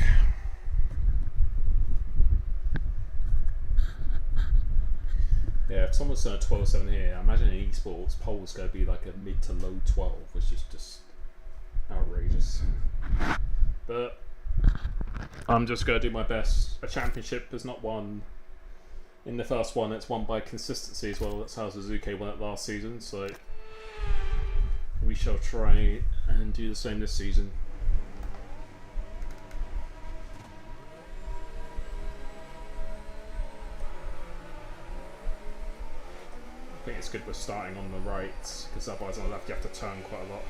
Yeah, if someone's done a 12.7 here, I imagine in esports, pole's going to be like a mid to low 12, which is just outrageous. But I'm just going to do my best. A championship is not won in the first one, it's won by consistency as well. That's how Suzuki won it last season, so we shall try and do the same this season. I think it's good we're starting on the right, because otherwise on the left you have to turn quite a lot.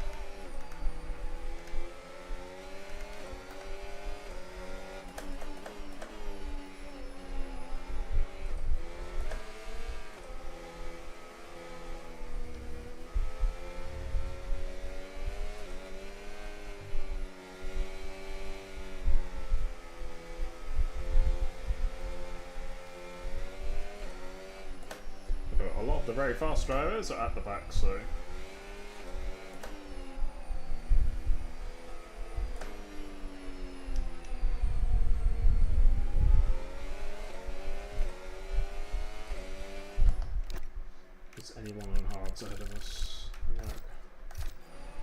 A lot of the very fast drivers are at the back, so is anyone on hards ahead of us? No.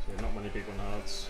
So not many people on hards.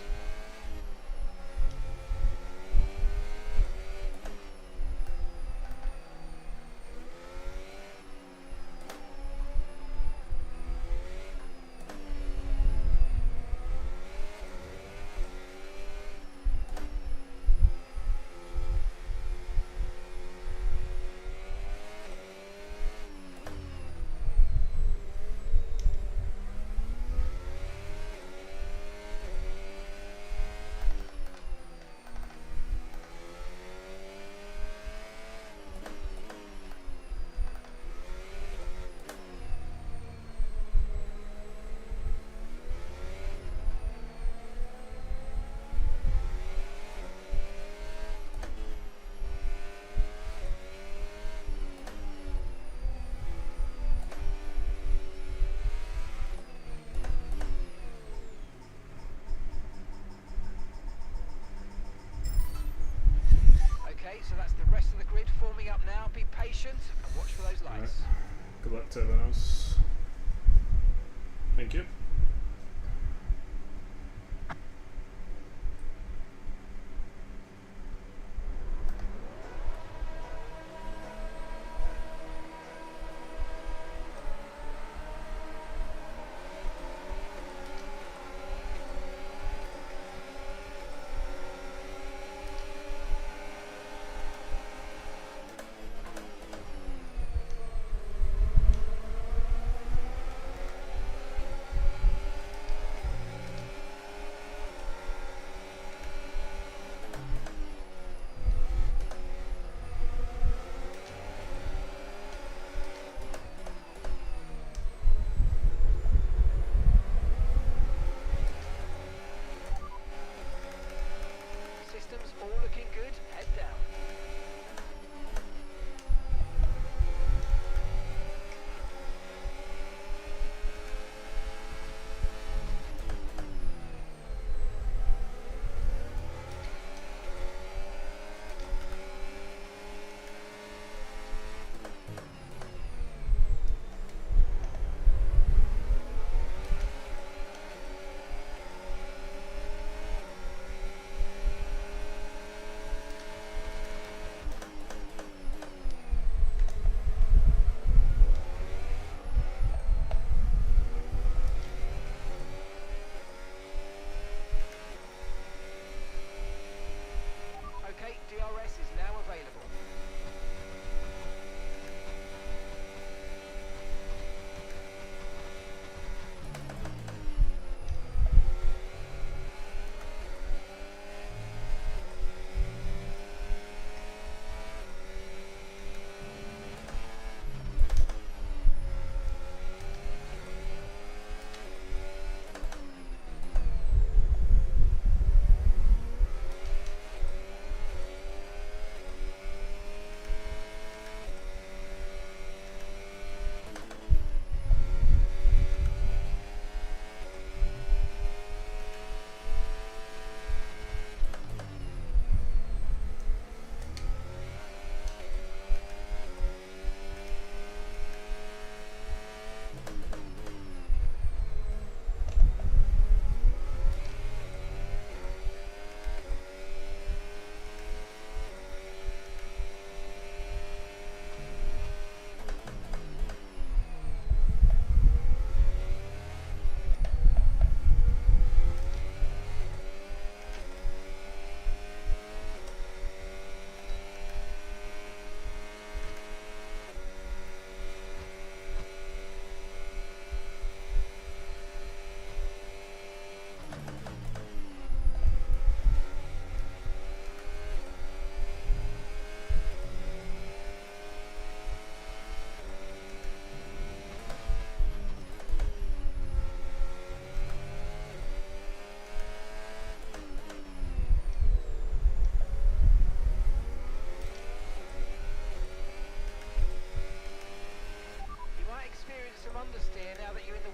So that's the rest of the grid forming up now. Be patient and watch for those lights. Right. Good luck to everyone else. Thank you.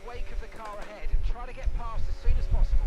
wake of the car ahead. Try to get past as soon as possible.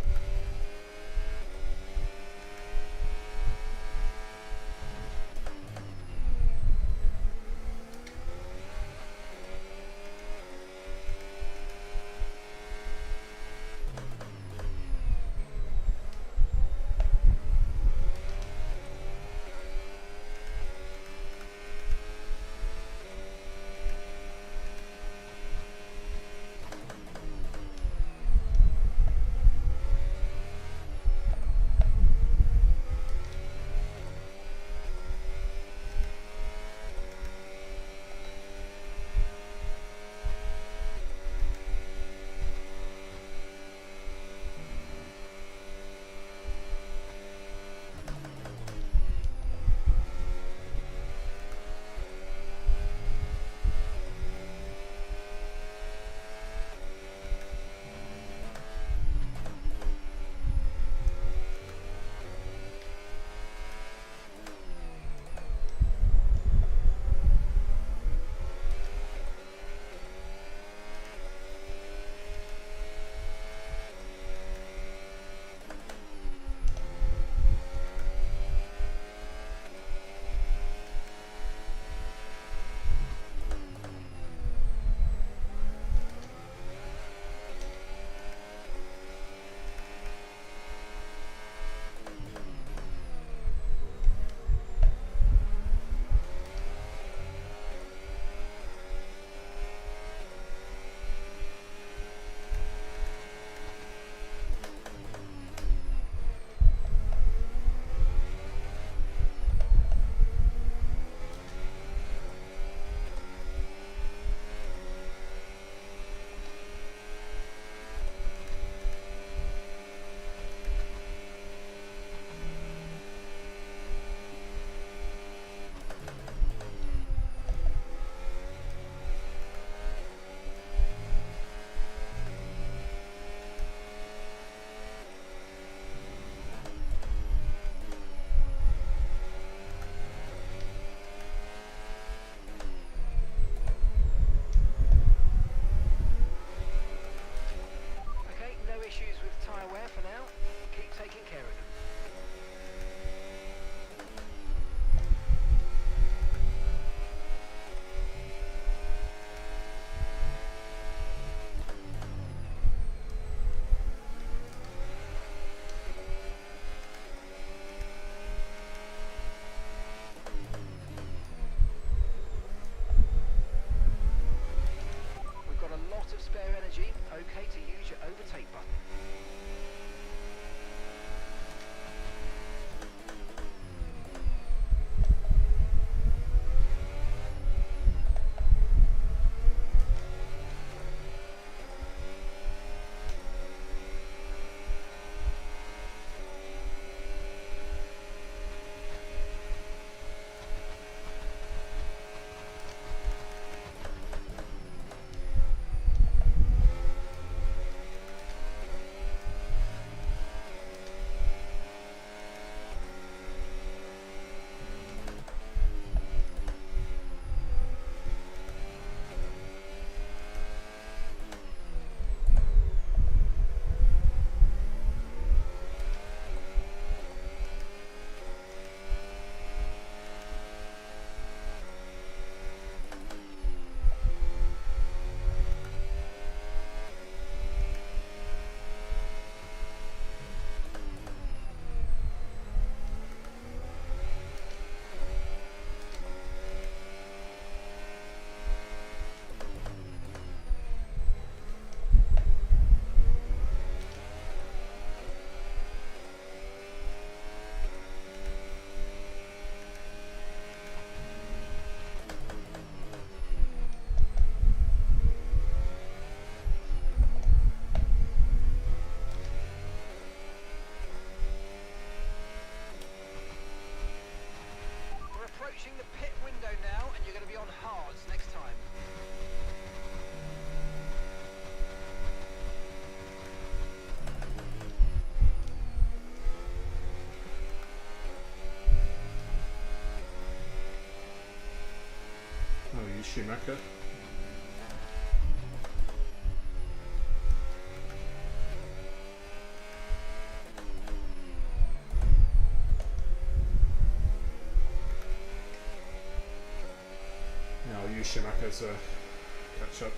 Okay to use your overtake button. Approaching the pit window now, and you're going to be on hards next time. Oh, you Schumacher. use Schumacher to catch up.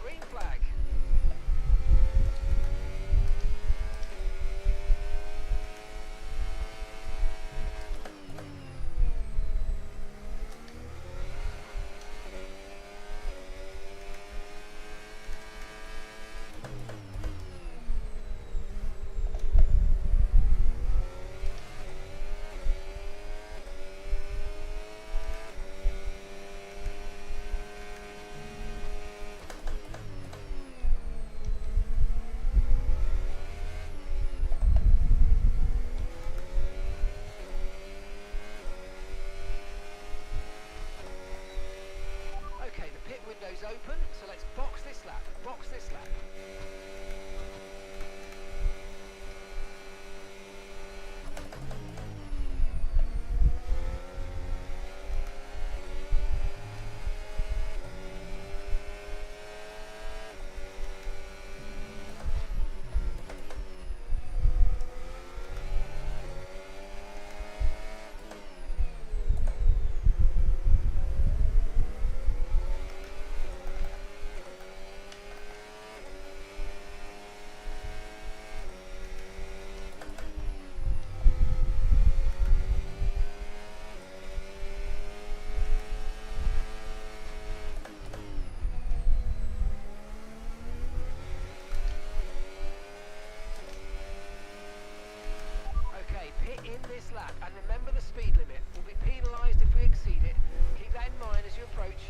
Green flag. Okay, the pit window's open, so let's box this lap. Box this lap. Okay, pit in this lap, and remember the speed limit. We'll be penalised if we exceed it. Keep that in mind as you approach.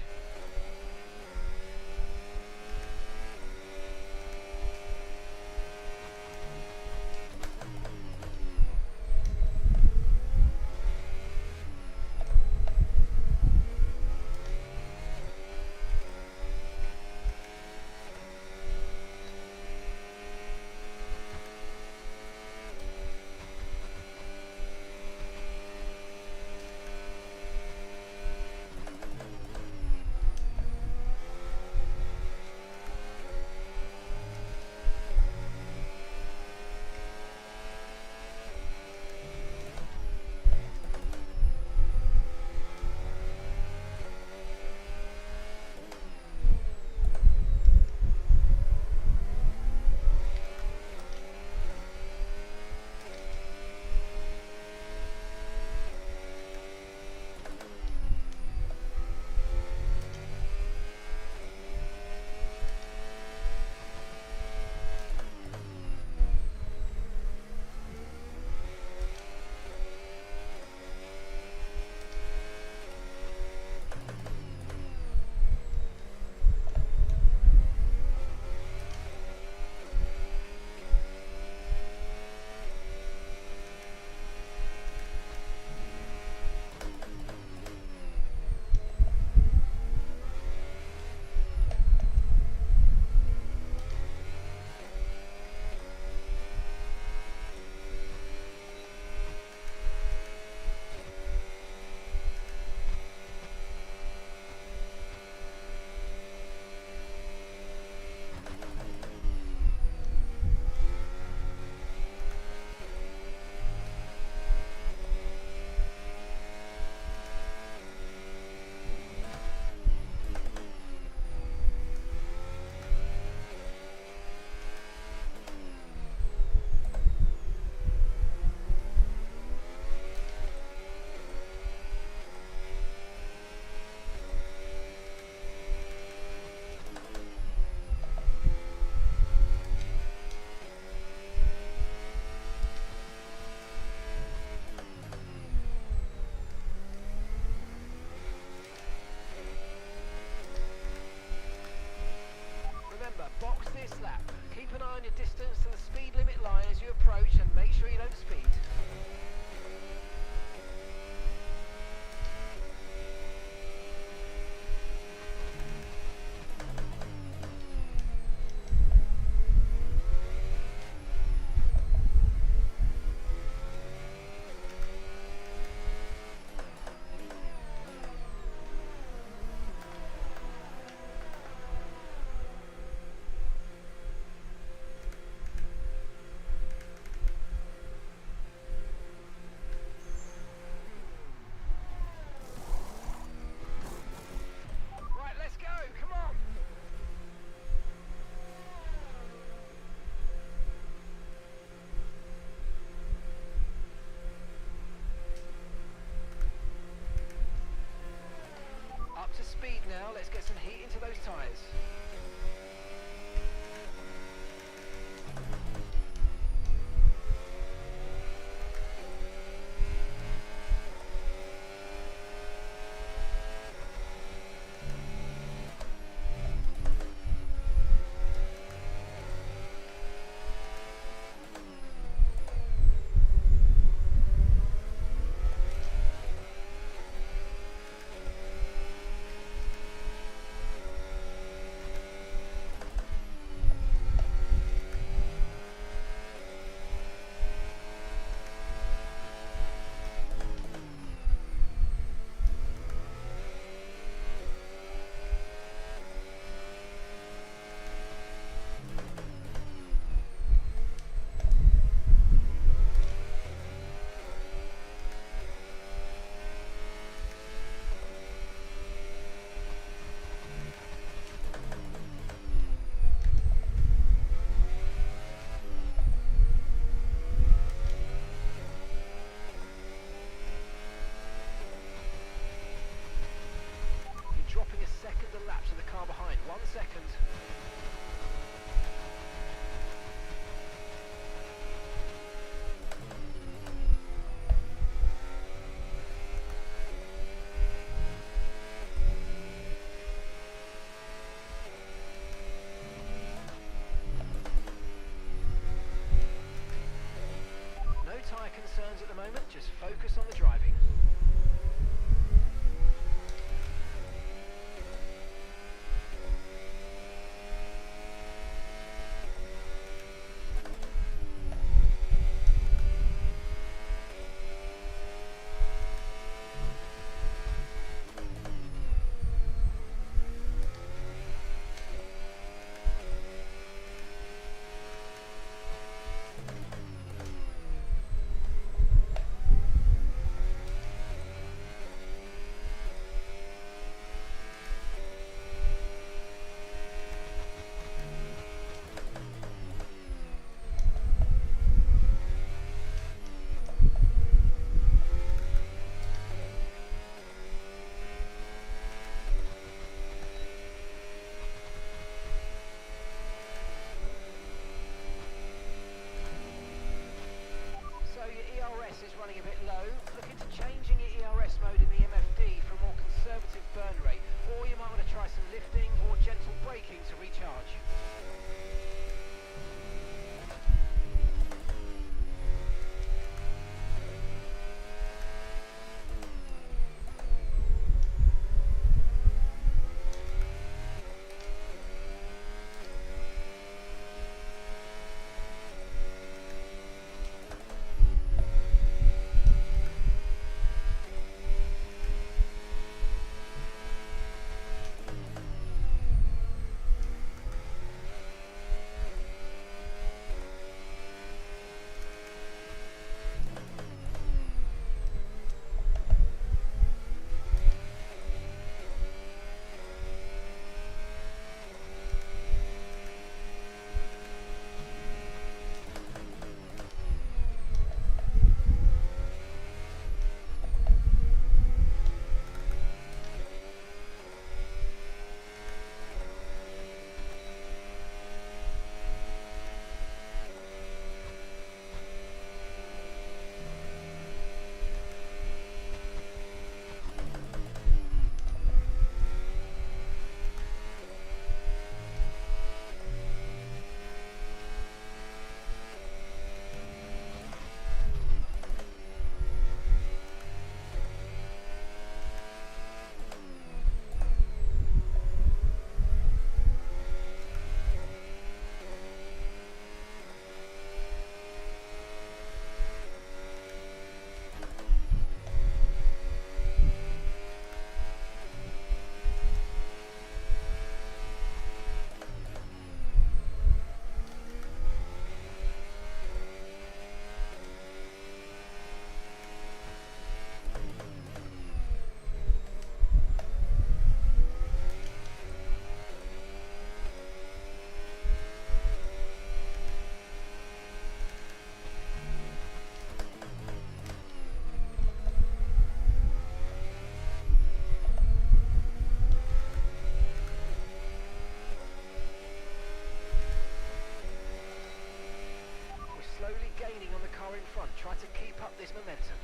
your distance to the speed limit line as you approach and make sure you don't speed. Right, let's go, come on! Up to speed now, let's get some heat into those tyres. Dropping a second a lap to the car behind. 1 second. No tyre concerns at the moment, just focus on the driving. up this momentum.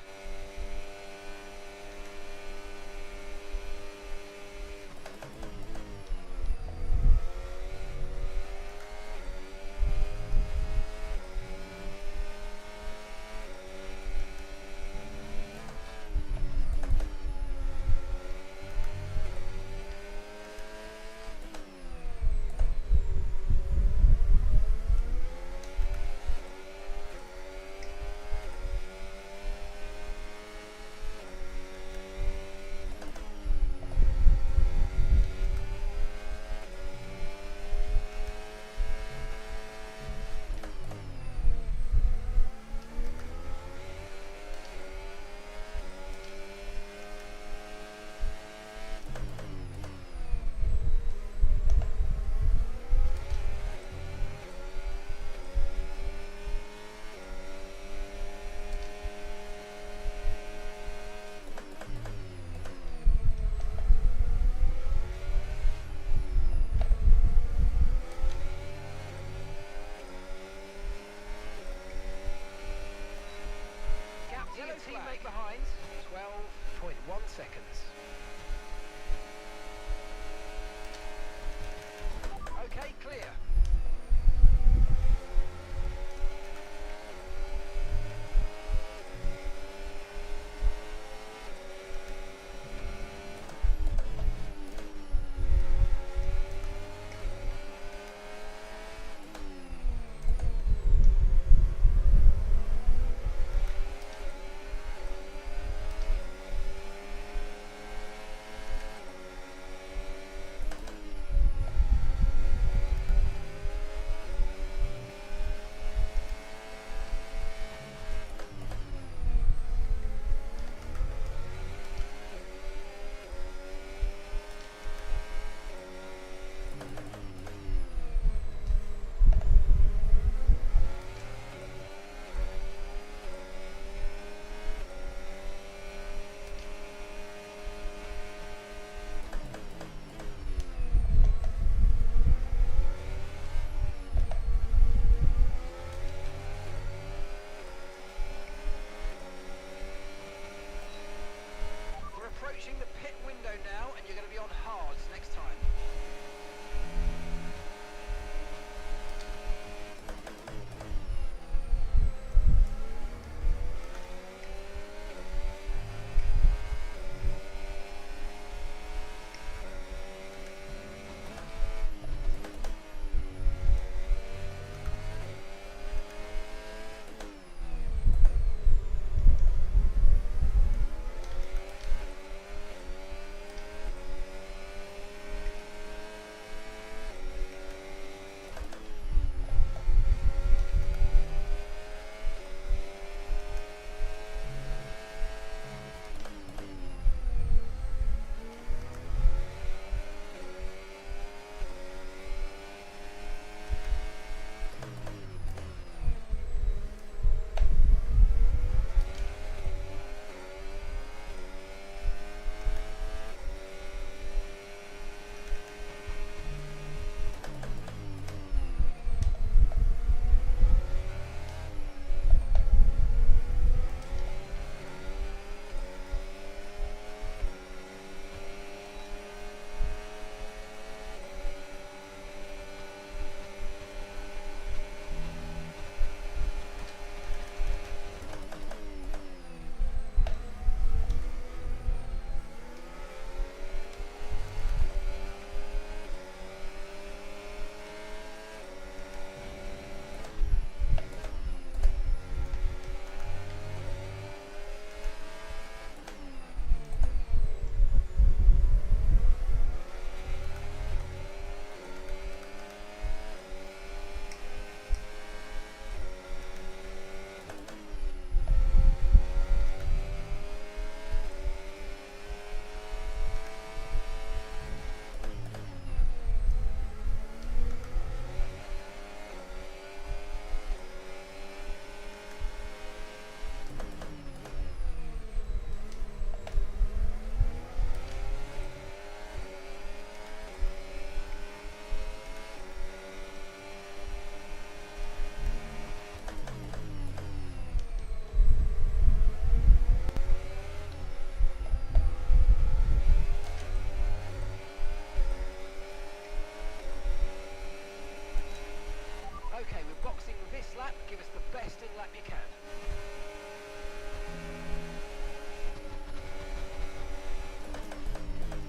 Yellow teammate behind, 12.1 seconds. Okay, clear.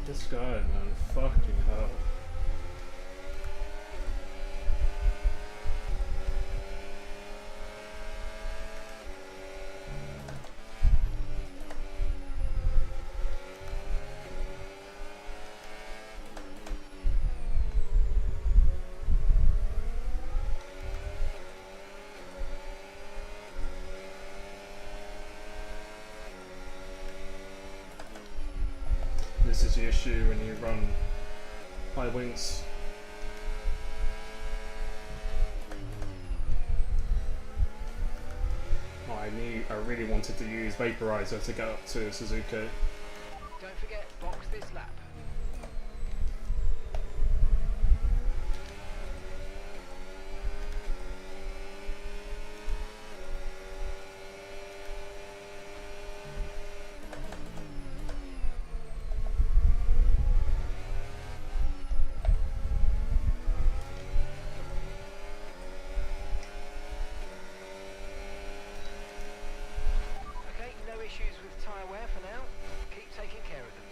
This guy, man, fucking hell. This is the issue when you run high wings. I really wanted to use Vaporizer to get up to Suzuki. Don't forget, box this lap. Issues with tyre wear for now. Keep taking care of them.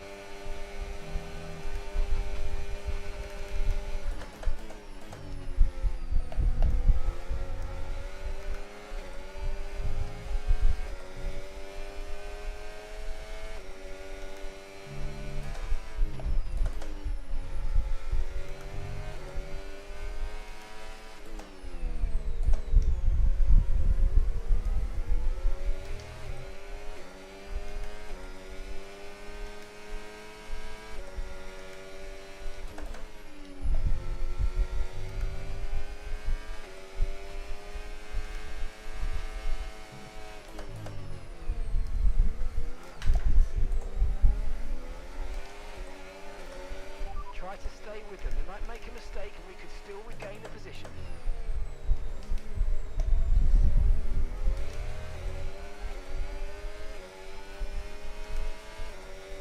Try to stay with them. They might make a mistake and we could still regain the position.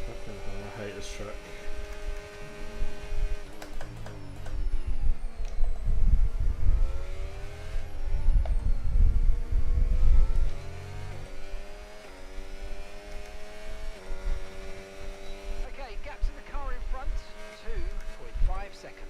Fucking hell, I hate this track. Okay, gap to the car in front, 2.5 seconds.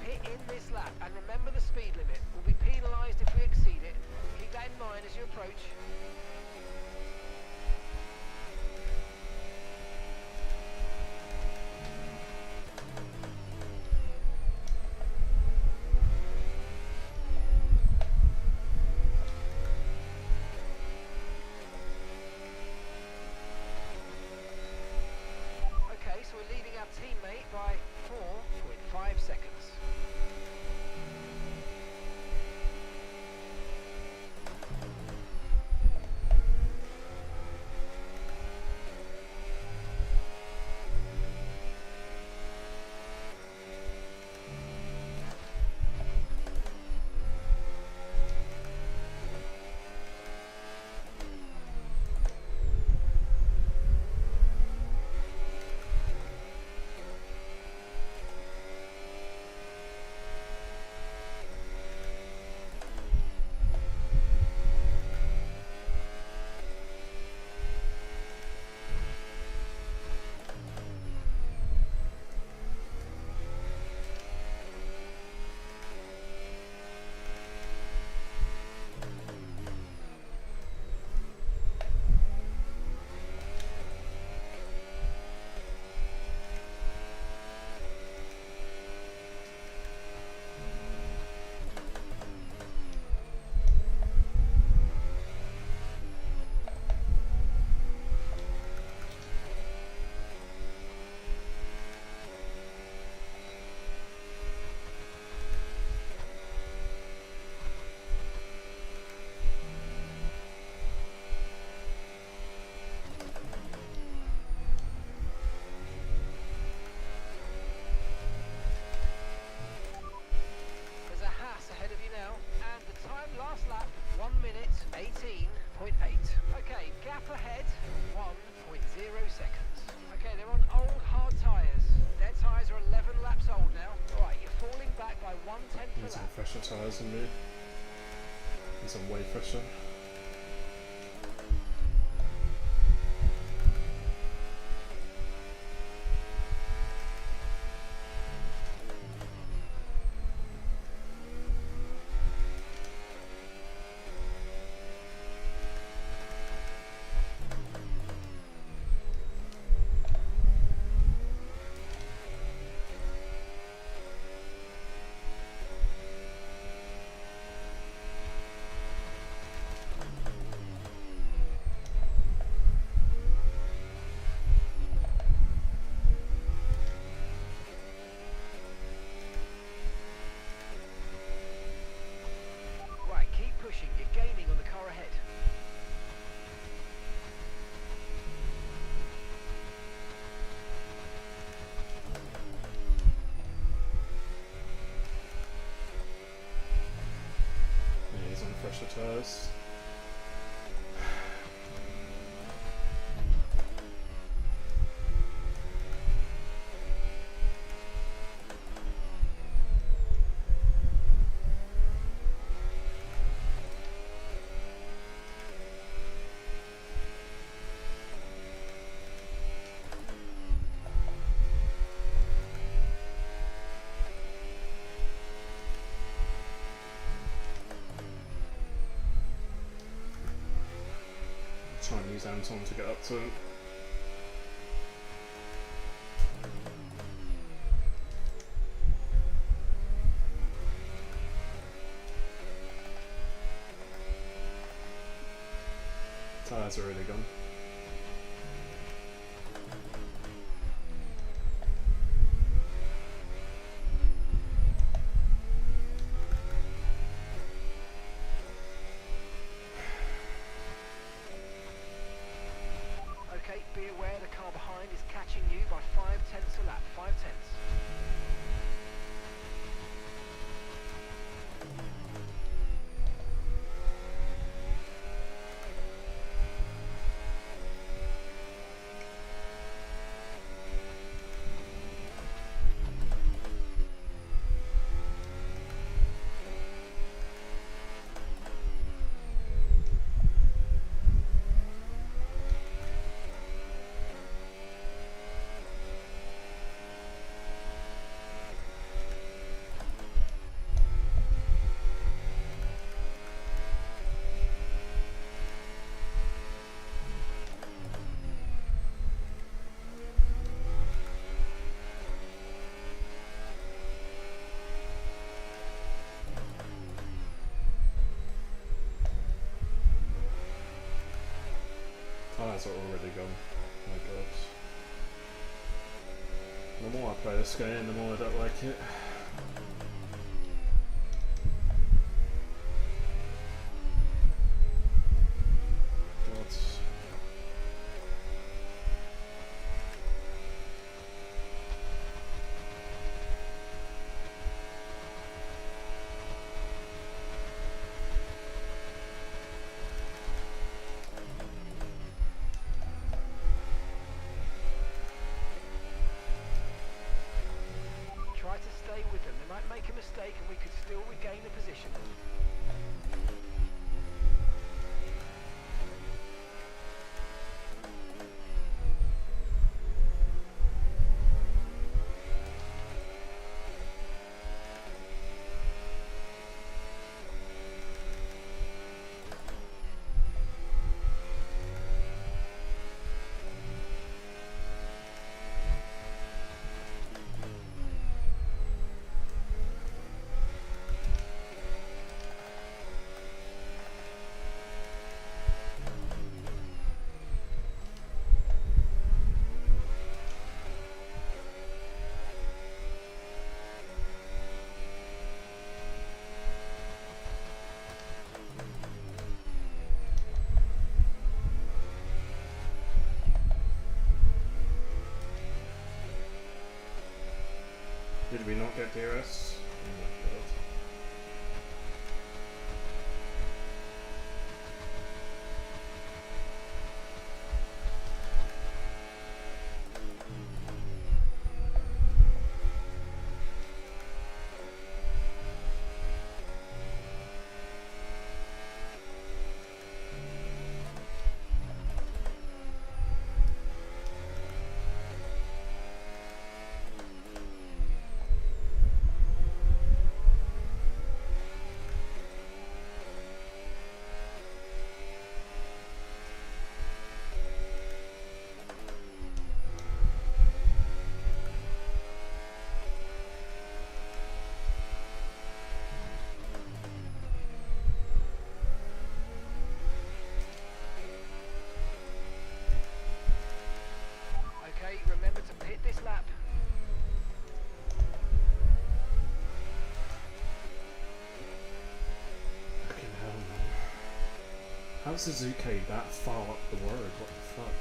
Pit in this lap and remember the speed limit. We'll be penalised if we exceed it. Keep that in mind as you approach. Okay, so we're leading our teammate by 4.5 seconds. tyres than me. These are way fresher. Right, keep pushing. You're gaining on the car ahead. Yeah, he's on fresher tyres. Try and use Anton to get up to him. Tyres are really gone. Okay, be aware the car behind is catching you by 5/10 a lap. 5/10. Tyres are already gone. My god. The more I play this game, the more I don't like it. God. Try to stay with them. They might make a mistake and we could still regain the position. How's Suzuki that far up the road? What the fuck?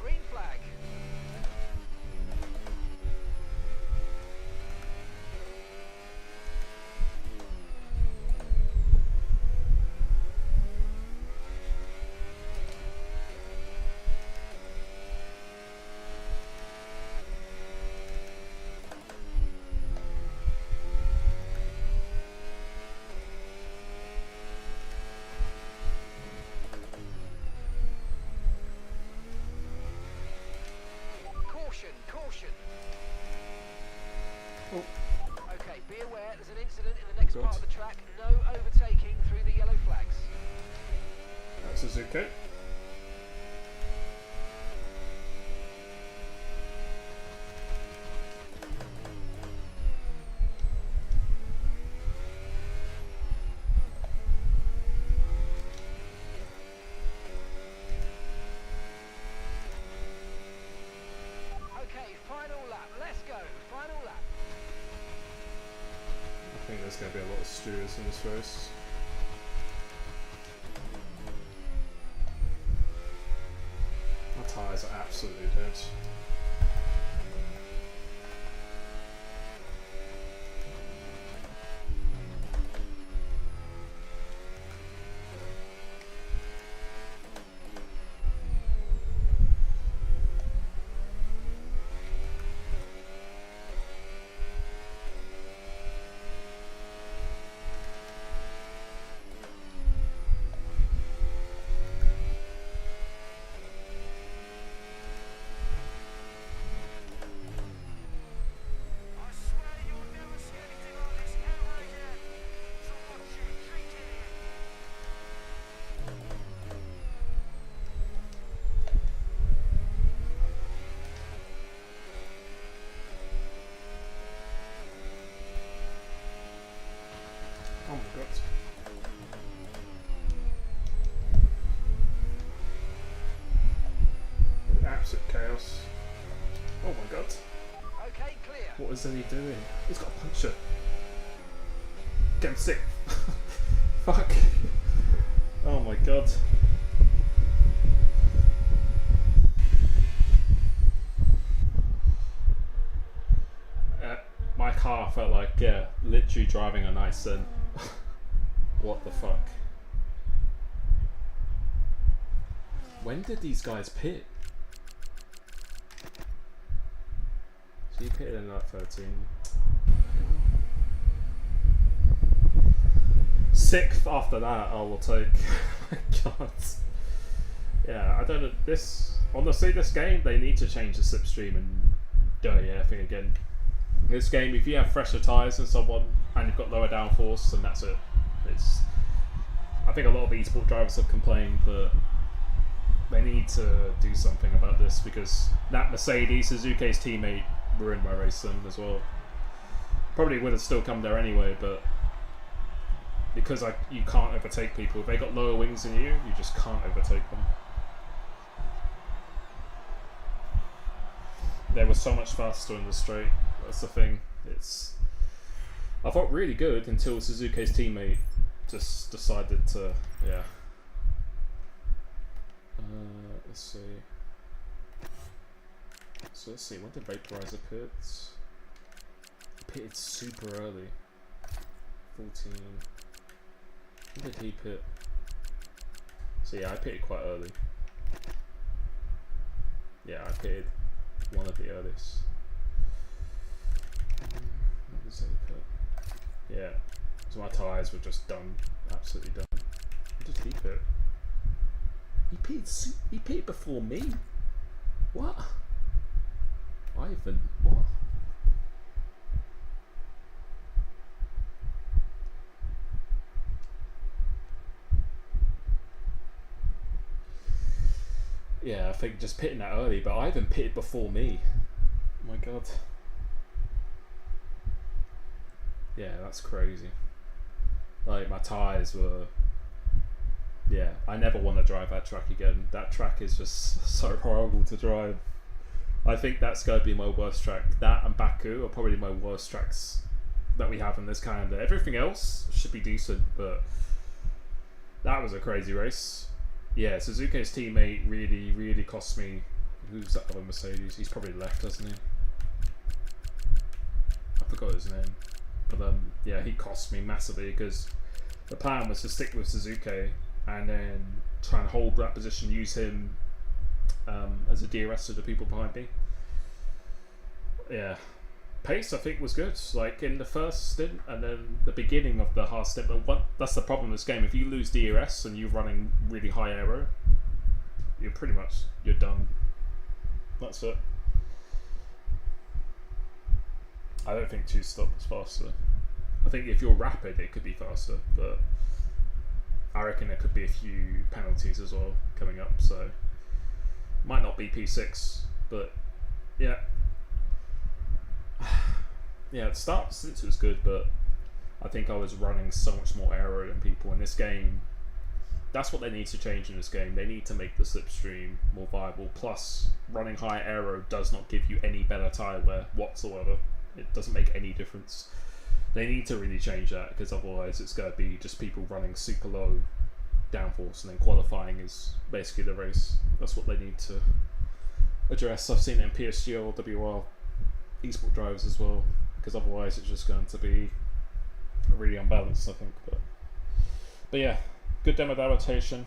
Green flag. Caution, caution. Oh. Okay, be aware there's an incident in the next God. part of the track. No overtaking through the yellow flags. That's Suzuki. Okay, final lap. Let's go. Final lap. I think there's going to be a lot of stewards in this race. My tyres are absolutely dead. What is he doing? He's got a puncture. Getting sick. Fuck. Oh my god. My car felt like, yeah, literally driving a nice sun. What the fuck? When did these guys pit? So you pitted in like 13. 6th after that, I will take. My god. Yeah, I don't know. This, honestly, this game, they need to change the slipstream and do everything again. This game, if you have fresher tyres than someone and you've got lower downforce, then that's it. I think a lot of esport drivers have complained that they need to do something about this, because that Mercedes, Suzuki's teammate, ruined my race then as well. Probably would have still come there anyway, but because you can't overtake people. If they got lower wings than you just can't overtake them. They were so much faster in the straight. That's the thing. I felt really good until Suzuki's teammate just decided to, yeah. Let's see. So let's see, when did Vaporizer pit? He pitted super early. 14. When did he pit? So yeah, I pitted quite early. Yeah, I pitted one of the earliest. What does he pit? Yeah. So my tyres were just done. Absolutely done. When did he pit? He pitted before me? What? Ivan, what? Yeah, I think just pitting that early, but Ivan pitted before me. Oh my god. Yeah, that's crazy. Like, my tyres were... Yeah, I never want to drive that track again. That track is just so horrible to drive. I think that's going to be my worst track. That and Baku are probably my worst tracks that we have in this calendar. Everything else should be decent, but that was a crazy race. Yeah, Suzuki's teammate really cost me. Who's that other Mercedes? He's probably left, hasn't he? I forgot his name. But yeah, he cost me massively, because the plan was to stick with Suzuki and then try and hold that position, use him as a DRS to the people behind me. Yeah, pace I think was good, like in the first stint and then the beginning of the hard stint. But that's the problem in this game. If you lose DRS and you're running really high aero, you're done. That's it. I don't think 2-stop is faster. I think if you're rapid, it could be faster, but I reckon there could be a few penalties as well coming up, so might not be P6, but yeah. Yeah, the start since it was good, but I think I was running so much more aero than people in this game. That's what they need to change in this game. They need to make the slipstream more viable. Plus, running high aero does not give you any better tyre wear whatsoever. It doesn't make any difference. They need to really change that, because otherwise it's going to be just people running super low downforce, and then qualifying is basically the race. That's what they need to address. I've seen it in PSG or WR esport drivers as well, because otherwise it's just going to be really unbalanced, I think. But yeah, good demo adaptation.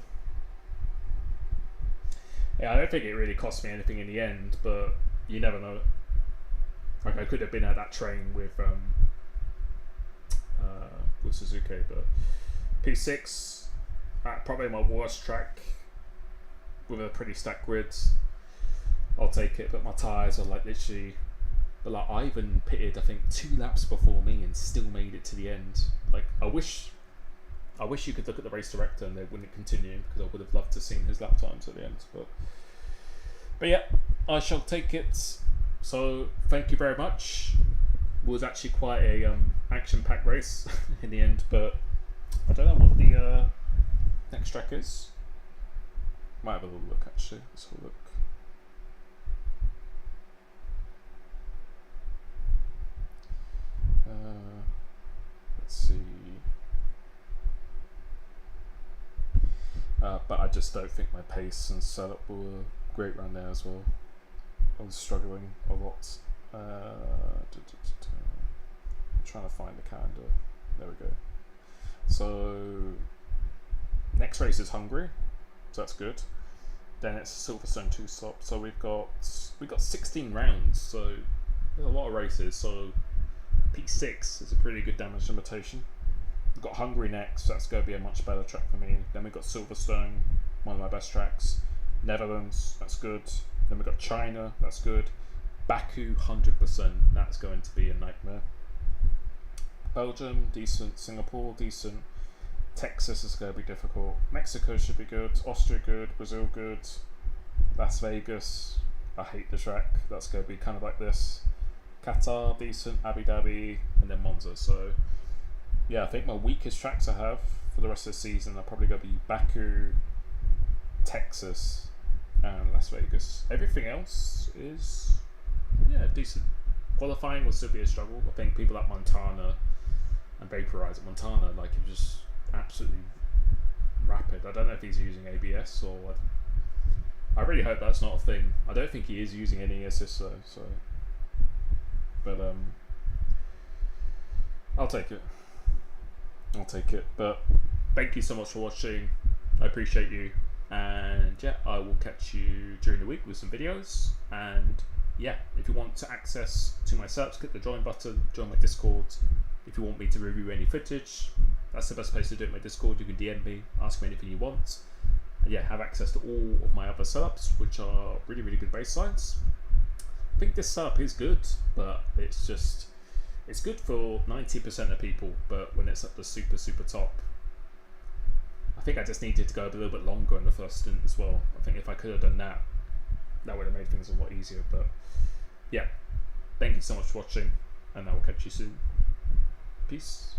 Yeah, I don't think it really cost me anything in the end, but you never know. Like, I could have been at that train with Suzuki, but P6, probably my worst track with a pretty stacked grid. I'll take it, but my tyres are like literally... But like, Ivan pitted I think 2 laps before me and still made it to the end. Like, I wish you could look at the race director and they wouldn't continue, because I would have loved to have seen his lap times at the end. But yeah, I shall take it. So thank you very much. It was actually quite a action-packed race in the end, but I don't know what the next track is. Might have a little look actually. Let's have a look. but I just don't think my pace and setup were great around there as well. I was struggling a lot. I'm trying to find the calendar. There we go. So next race is Hungary, so that's good. Then it's Silverstone 2 stop. So we've got 16 rounds. So there's a lot of races. So P6 is a pretty good damage limitation. We've got Hungary next. That's going to be a much better track for me. Then we've got Silverstone, one of my best tracks. Netherlands, that's good. Then we've got China, that's good. Baku, 100%. That's going to be a nightmare. Belgium, decent. Singapore, decent. Texas is going to be difficult. Mexico should be good. Austria, good. Brazil, good. Las Vegas, I hate the track. That's going to be kind of like this. Qatar, decent. Abu Dhabi, and then Monza. So, yeah, I think my weakest tracks I have for the rest of the season are probably going to be Baku, Texas, and Las Vegas. Everything else is, yeah, decent. Qualifying will still be a struggle. I think people like Montana and Vaporizer. Montana, like, he just absolutely rapid. I don't know if he's using ABS or what. I really hope that's not a thing. I don't think he is using any assist though, so. But I'll take it. But thank you so much for watching. I appreciate you. And yeah, I will catch you during the week with some videos. And yeah, if you want to access to my search, click the join button, join my Discord. If you want me to review any footage, that's the best place to do it. My Discord, you can DM me, ask me anything you want. And yeah, have access to all of my other setups, which are really, really good baselines. I think this setup is good, but it's good for 90% of people, but when it's at the super, super top, I think I just needed to go a little bit longer in the first stint as well. I think if I could have done that, that would have made things a lot easier. But yeah, thank you so much for watching, and I will catch you soon. Peace.